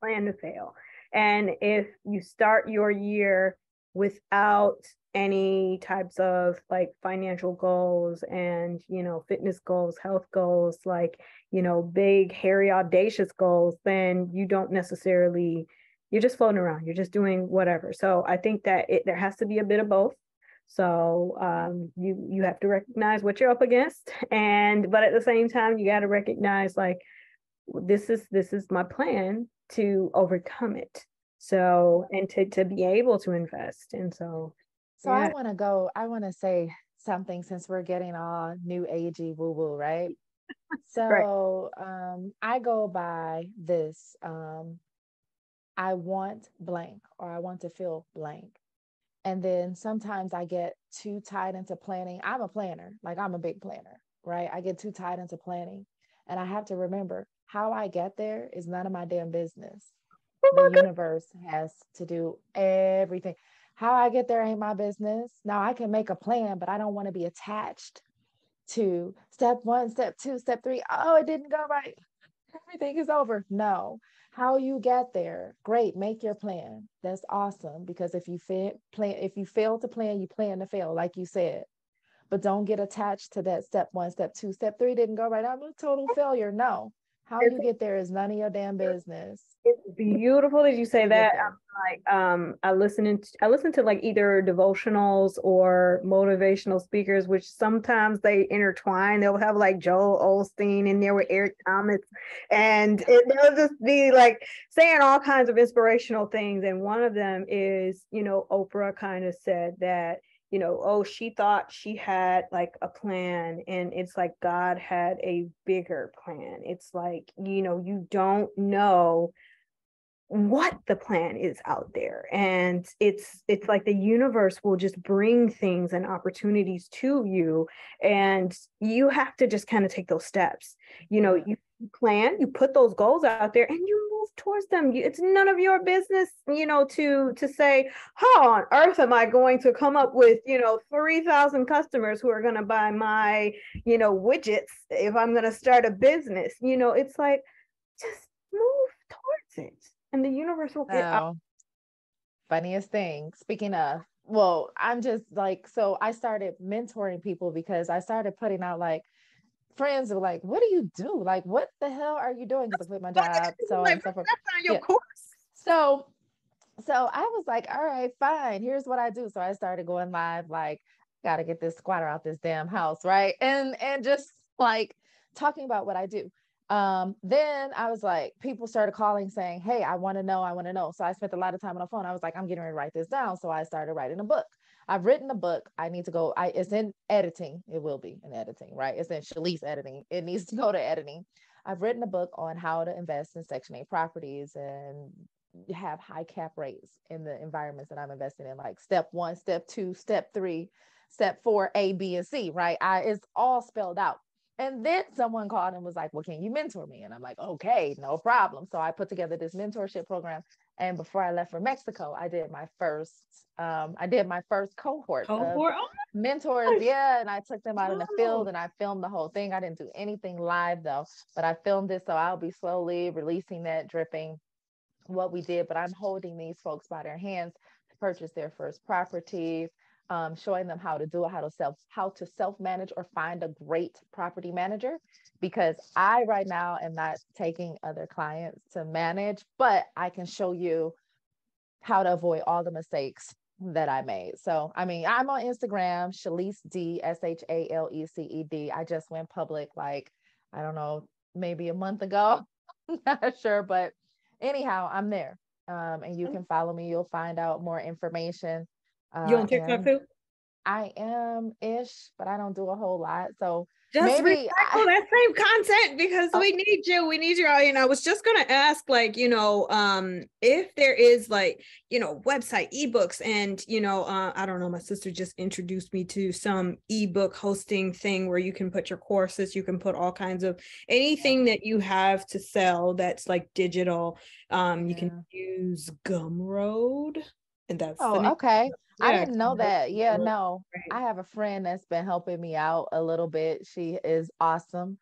plan to fail. And if you start your year without any types of like financial goals and fitness goals, health goals, like big hairy audacious goals, then you don't necessarily, you're just floating around, you're just doing whatever. So I think that there has to be a bit of both. So you have to recognize what you're up against, but at the same time, you got to recognize like this is my plan to overcome it. So, and to be able to invest. And so yeah. I want to say something, since we're getting all new agey woo woo, right? So right. I go by this, I want blank, or I want to feel blank. And then sometimes I get too tied into planning. I'm a planner, like I'm a big planner, right? I get too tied into planning. And I have to remember, how I get there is none of my damn business. The universe has to do everything. How I get there ain't my business. Now I can make a plan, but I don't want to be attached to step 1, step 2, step 3. Oh, it didn't go right. Everything is over. No. How you get there, great, make your plan. That's awesome, because if you fail to plan, you plan to fail, like you said. But don't get attached to that step 1, step 2, step 3 didn't go right, I'm a total failure. No. How you get there is none of your damn business. It's beautiful that you say that. I'm like, I listen to like either devotionals or motivational speakers, which sometimes they intertwine. They'll have like Joel Osteen in there with Eric Thomas, and they'll just be like saying all kinds of inspirational things. And one of them is, Oprah kind of said that, oh, she thought she had like a plan, and it's like God had a bigger plan. It's like, you don't know what the plan is out there, and it's like the universe will just bring things and opportunities to you, and you have to just kind of take those steps. You plan, you put those goals out there, and you move towards them. It's none of your business, to say, how on earth am I going to come up with 3,000 customers who are going to buy my widgets if I'm going to start a business. It's like, just move towards it, and the universe will get out. funniest thing. Speaking of, well, I'm just like, so I started mentoring people because I started putting out like friends are like, what do you do? Like, what the hell are you doing? Because I quit my job, so on Like, and so forth. that's on your Yeah. course. So I was like, all right, fine. Here's what I do. So I started going live, like, gotta get this squatter out this damn house, right? And just like talking about what I do. Then I was like, people started calling saying, hey, I want to know, I want to know. So I spent a lot of time on the phone. I was like, I'm getting ready to write this down. So I started writing a book. I've written a book. I need to go. It's in editing. It will be in editing, right? It's in Shalece editing. It needs to go to editing. I've written a book on how to invest in Section 8 properties and have high cap rates in the environments that I'm investing in, like step 1, step 2, step 3, step 4, A, B, and C, right? It's all spelled out. And then someone called and was like, well, can you mentor me? And I'm like, okay, no problem. So I put together this mentorship program. And before I left for Mexico, I did my first cohort of Cohort. Oh mentors. my gosh. Yeah. And I took them out in the field Wow. and I filmed the whole thing. I didn't do anything live though, but I filmed it. So I'll be slowly releasing that, dripping what we did, but I'm holding these folks by their hands to purchase their first property, showing them how to do it, how to self manage or find a great property manager. Because I right now am not taking other clients to manage, but I can show you how to avoid all the mistakes that I made. So, I mean, I'm on Instagram, Shalece D, Shaleced. I just went public like, I don't know, maybe a month ago. Not sure, but anyhow, I'm there. And you can follow me. You'll find out more information. You on TikTok And too? I am ish, but I don't do a whole lot. So Just maybe recycle that same content because we need you. We need you. And I was just gonna ask, like, if there is like, website ebooks and I don't know, my sister just introduced me to some ebook hosting thing where you can put your courses, you can put all kinds of anything that you have to sell that's like digital. You can use Gumroad, and that's the Oh, name. okay. I Yeah. didn't know that. Yeah, no. I Right. have a friend that's been helping me out a little bit. She is awesome.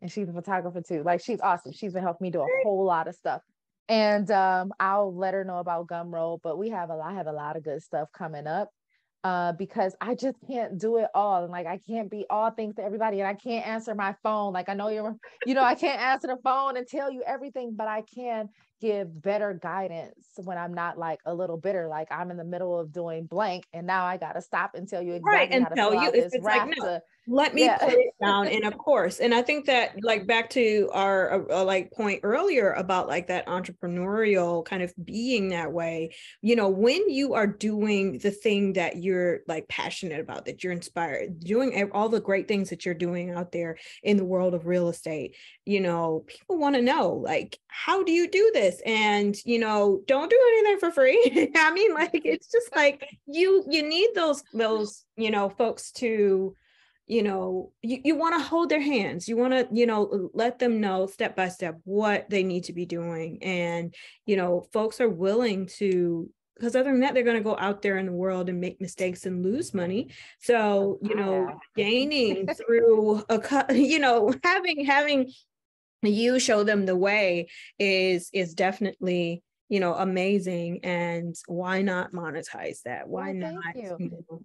And she's a photographer too. Like she's awesome. She's been helping me do a whole lot of stuff. And I'll let her know about Gumroad, but I have a lot of good stuff coming up. Because I just can't do it all. And like I can't be all things to everybody. And I can't answer my phone. Like I know I can't answer the phone and tell you everything, but I can give better guidance when I'm not like a little bitter, like I'm in the middle of doing blank and now I gotta stop and tell you Right, exactly and how to tell fill you out if this it's like, rap no, to let me yeah. put it down in a course. And I think that, like, back to our like point earlier about like that entrepreneurial kind of being that way, when you are doing the thing that you're like passionate about, that you're inspired, doing all the great things that you're doing out there in the world of real estate, people want to know, like, how do you do this? And don't do anything for free. I mean, like, it's just like you need those folks to, you want to hold their hands, you want to let them know step by step what they need to be doing. And folks are willing to, because other than that, they're going to go out there in the world and make mistakes and lose money. So gaining through having you show them the way is definitely amazing. And why not monetize that? Why Well, not? thank you.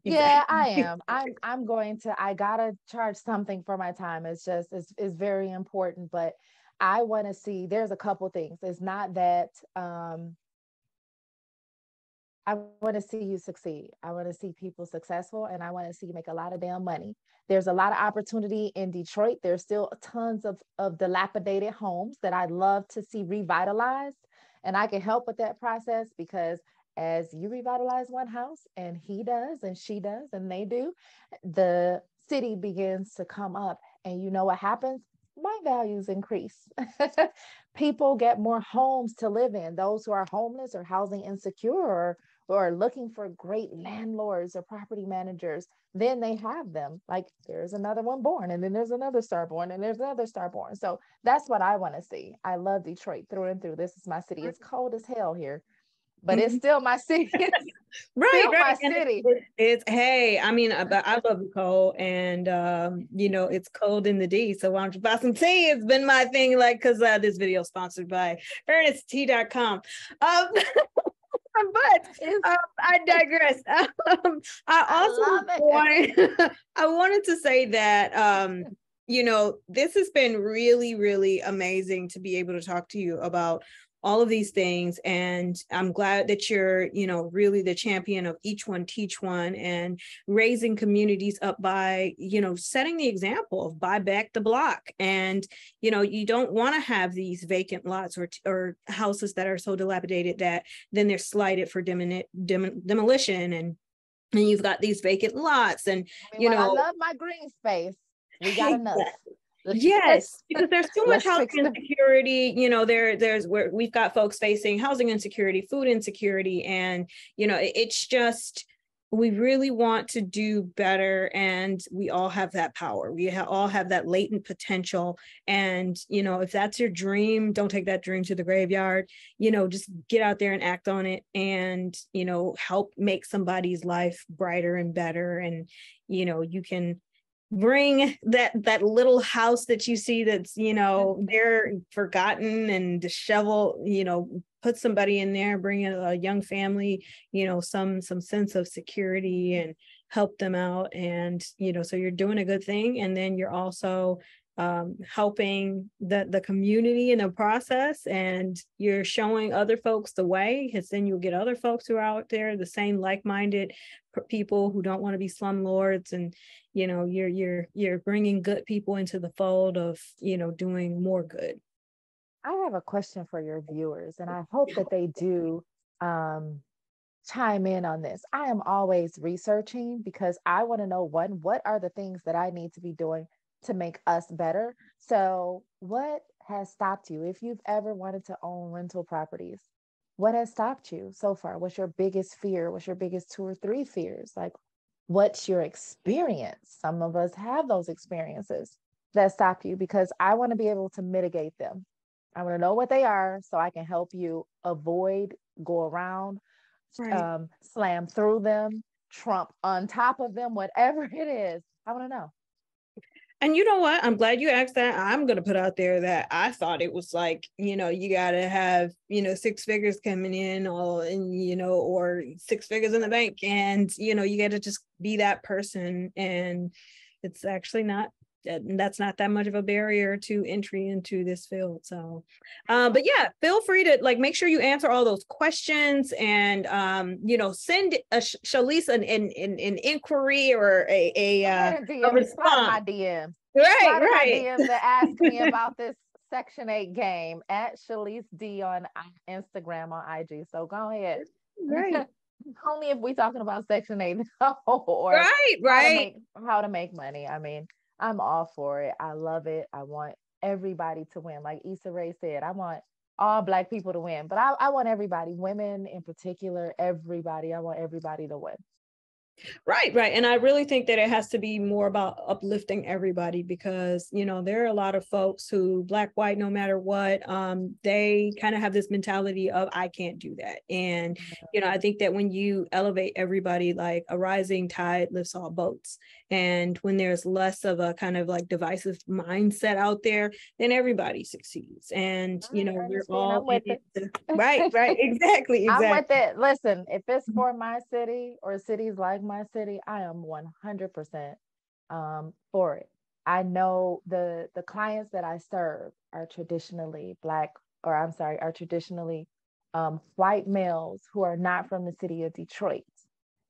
Yeah, Exactly. I am. I'm going to, I gotta charge something for my time. It's just it's very important. But I want to see, there's a couple things. It's not that I want to see you succeed. I want to see people successful and I want to see you make a lot of damn money. There's a lot of opportunity in Detroit. There's still tons of dilapidated homes that I'd love to see revitalized. And I can help with that process because as you revitalize one house and he does and she does and they do, the city begins to come up. And you know what happens? My values increase. People get more homes to live in. Those who are homeless or housing insecure or looking for great landlords or property managers, then they have them. Like there's another one born, and then there's another star born, and there's another star born. So that's what I want to see. I love Detroit through and through. This is my city. It's cold as hell here, but it's still my city. It's Right. still my And city. it's hey, I mean, I love the cold, and it's cold in the D. So why don't you buy some tea? It's been my thing, like, because this video is sponsored by Ernestine.com. But I digress. I also wanted, I wanted to say that, this has been really, really amazing to be able to talk to you about all of these things. And I'm glad that you're, really the champion of each one, teach one, and raising communities up by, setting the example of buy back the block. And, you don't want to have these vacant lots or houses that are so dilapidated that then they're slighted for demolition. And you've got these vacant lots and, I love my green space. We got enough. Yes, because there's too much housing insecurity. There's where we've got folks facing housing insecurity, food insecurity, and it's just, we really want to do better, and we all have that power. We all have that latent potential, and if that's your dream, don't take that dream to the graveyard. Just get out there and act on it, and help make somebody's life brighter and better. And you can bring that little house that you see that's they're forgotten and disheveled, put somebody in there, bring in a young family, some sense of security, and help them out. And so you're doing a good thing, and then you're also helping the community in the process, and you're showing other folks the way, because then you'll get other folks who are out there, the same like-minded people who don't want to be slumlords. And you're bringing good people into the fold of doing more good. I have a question for your viewers, and I hope that they do chime in on this. I am always researching because I want to know, what are the things that I need to be doing to make us better? So what has stopped you? If you've ever wanted to own rental properties, what has stopped you so far? What's your biggest fear? What's your biggest 2 or 3 fears? Like, what's your experience? Some of us have those experiences that stop you, because I want to be able to mitigate them. I want to know what they are so I can help you avoid, go around, Right. slam through them, trump on top of them, whatever it is. I want to know. And you know what? I'm glad you asked that. I'm going to put out there that I thought it was like, you got to have, 6 figures coming in, or 6 figures in the bank. And, you got to just be that person. And it's actually not, that's not that much of a barrier to entry into this field. So, but yeah, feel free to make sure you answer all those questions, and, send Shalece an inquiry or a response. My DMs. Right. My DMs to ask me about this Section 8 game at Shalece D on Instagram, on IG. So go ahead. Right. Only if we're talking about Section 8 or right. How to make money. I mean, I'm all for it. I love it. I want everybody to win. Like Issa Rae said, I want all Black people to win, but I want everybody, women in particular, everybody. I want everybody to win. Right. And I really think that it has to be more about uplifting everybody, because, there are a lot of folks who, Black, white, no matter what, they kind of have this mentality of, I can't do that. And, I think that when you elevate everybody, like a rising tide lifts all boats. And when there's less of a kind of divisive mindset out there, then everybody succeeds. And, we're all with it. Right. Exactly. I'm with it. Listen, if it's for my city or cities like my city, I am 100% for it. I know the clients that I serve are traditionally white males who are not from the city of Detroit.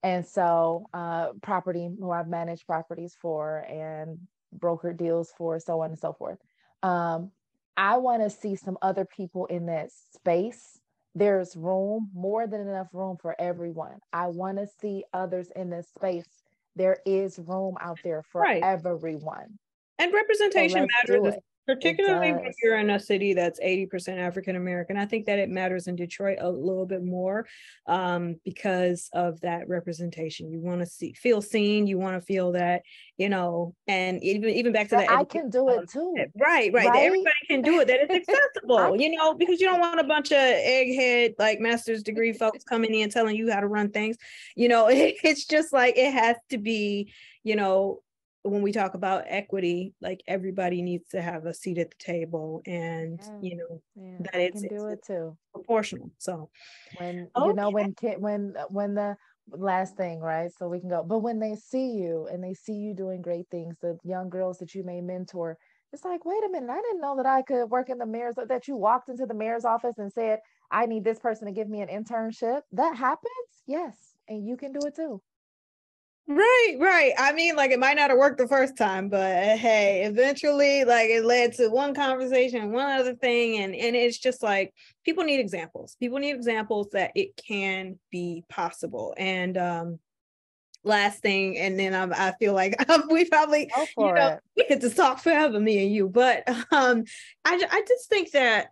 And so who I've managed properties for and brokered deals for, so on and so forth. I want to see some other people in that space. There's room, more than enough room for everyone. I want to see others in this space. There is room out there for everyone. And representation matters, particularly when you're in a city that's 80% African American. I think that it matters in Detroit a little bit more because of that representation. You want to feel seen. You want to feel that, and even back to that. I can do it too. Right. That everybody can do it. That it's accessible, because you don't want a bunch of egghead, master's degree folks coming in telling you how to run things. It's just it has to be, when we talk about equity, everybody needs to have a seat at the table, and that it's do it too. proportional. So when okay. when the last thing, right? So we can go. But when they see you and they see you doing great things, the young girls that you may mentor, it's like, wait a minute, I didn't know that I could work in the mayor's, that you walked into the mayor's office and said, I need this person to give me an internship. That happens, yes, and you can do it too. Right, right. I mean, like it might not have worked the first time, but hey, eventually, like it led to one conversation, one other thing, and it's just like people need examples. People need examples that it can be possible. And last thing, and then I feel like we probably, Go for it. we could just talk forever, me and you. But I just think that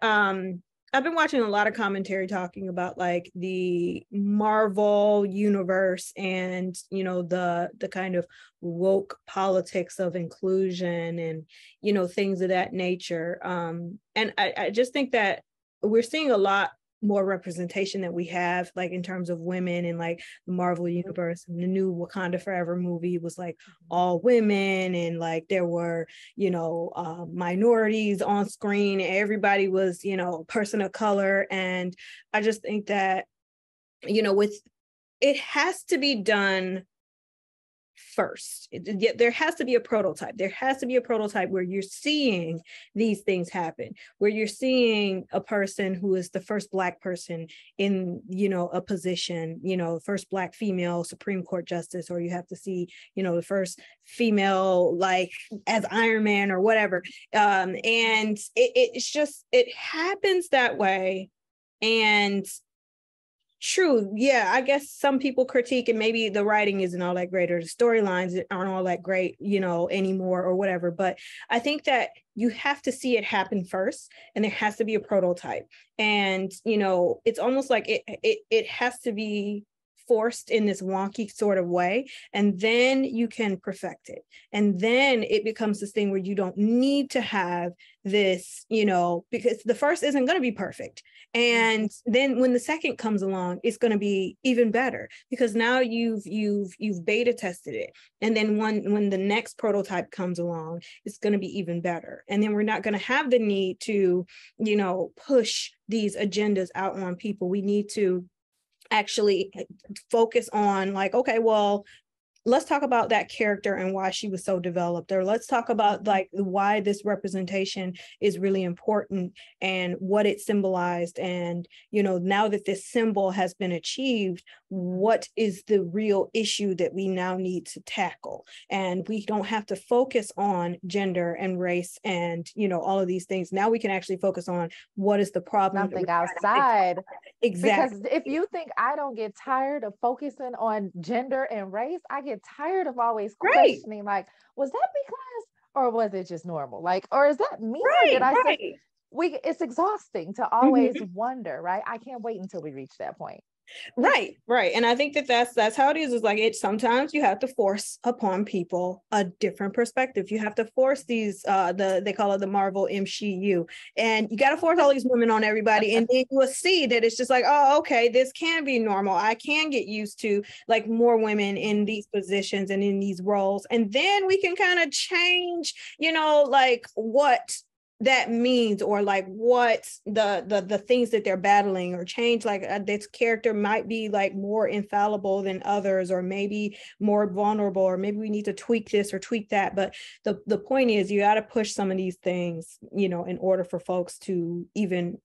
I've been watching a lot of commentary talking about like the Marvel universe and the kind of woke politics of inclusion and things of that nature. And I just think that we're seeing a lot more representation that we have, like in terms of women and like the Marvel universe. And the new Wakanda Forever movie was like all women, and like there were minorities on screen. Everybody was person of color. And I just think that with it has to be done first. There has to be a prototype. There has to be a prototype where you're seeing these things happen, where you're seeing a person who is the first Black person in, a position, first Black female Supreme Court justice, or you have to see, the first female, like as Iron Man or whatever. And it's just, it happens that way. And true. Yeah, I guess some people critique and maybe the writing isn't all that great or the storylines aren't all that great, anymore or whatever. But I think that you have to see it happen first, and there has to be a prototype. And, it's almost like it has to be forced in this wonky sort of way, and then you can perfect it, and then it becomes this thing where you don't need to have this, because the first isn't going to be perfect, and then when the second comes along, it's going to be even better because now you've beta tested it, and then when the next prototype comes along, it's going to be even better, and then we're not going to have the need to push these agendas out on people. We need to actually focus on like, okay, well, let's talk about that character and why she was so developed, or let's talk about like why this representation is really important and what it symbolized. And, now that this symbol has been achieved, what is the real issue that we now need to tackle? And we don't have to focus on gender and race and, all of these things. Now we can actually focus on what is the problem. Something outside. Exactly. Because if you think I don't get tired of focusing on gender and race, I get tired of always questioning, like, was that because, or was it just normal? Like, or is that me? Or did I say, it's exhausting to always wonder, right? I can't wait until we reach that point. Right. And I think that's how it is like, sometimes you have to force upon people a different perspective. You have to force these they call it the Marvel MCU, and you got to force all these women on everybody, and then you will see that it's just like, oh, okay, this can be normal. I can get used to like more women in these positions and in these roles, and then we can kind of change, like what that means, or like what the things that they're battling, or change, like this character might be like more infallible than others, or maybe more vulnerable, or maybe we need to tweak this or tweak that. But the point is, you got to push some of these things, in order for folks to even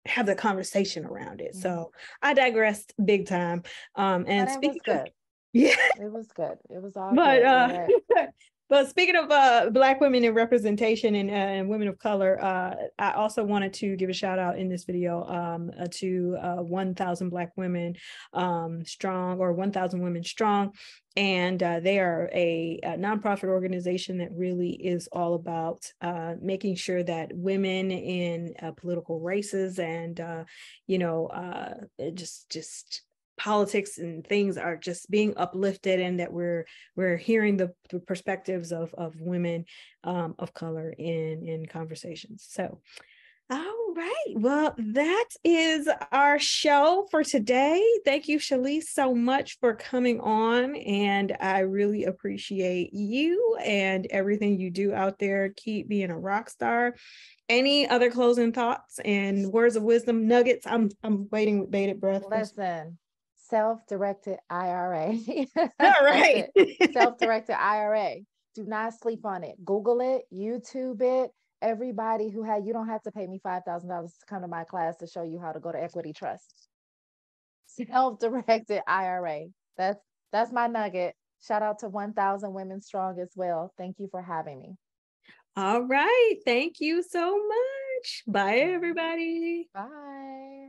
have the conversation around it. So I digressed big time. And speaking of, yeah, it was good. It was all but good. But speaking of Black women in representation and women of color, I also wanted to give a shout out in this video to 1,000 Black Women Strong, or 1,000 Women Strong. And they are a nonprofit organization that really is all about making sure that women in political races and, just politics and things are just being uplifted, and that we're hearing the perspectives of women of color in conversations. So All right. Well, that is our show for today. Thank you, Shalece, so much for coming on. And I really appreciate you and everything you do out there. Keep being a rock star. Any other closing thoughts and words of wisdom, nuggets? I'm waiting with bated breath. Listen, self-directed IRA. All That's right. it. Self-directed IRA. Do not sleep on it. Google it, YouTube it. Everybody who had, you don't have to pay me $5,000 to come to my class to show you how to go to equity trust. Self-directed IRA. That's my nugget. Shout out to 1,000 Women Strong as well. Thank you for having me. All right. Thank you so much. Bye, everybody. Bye.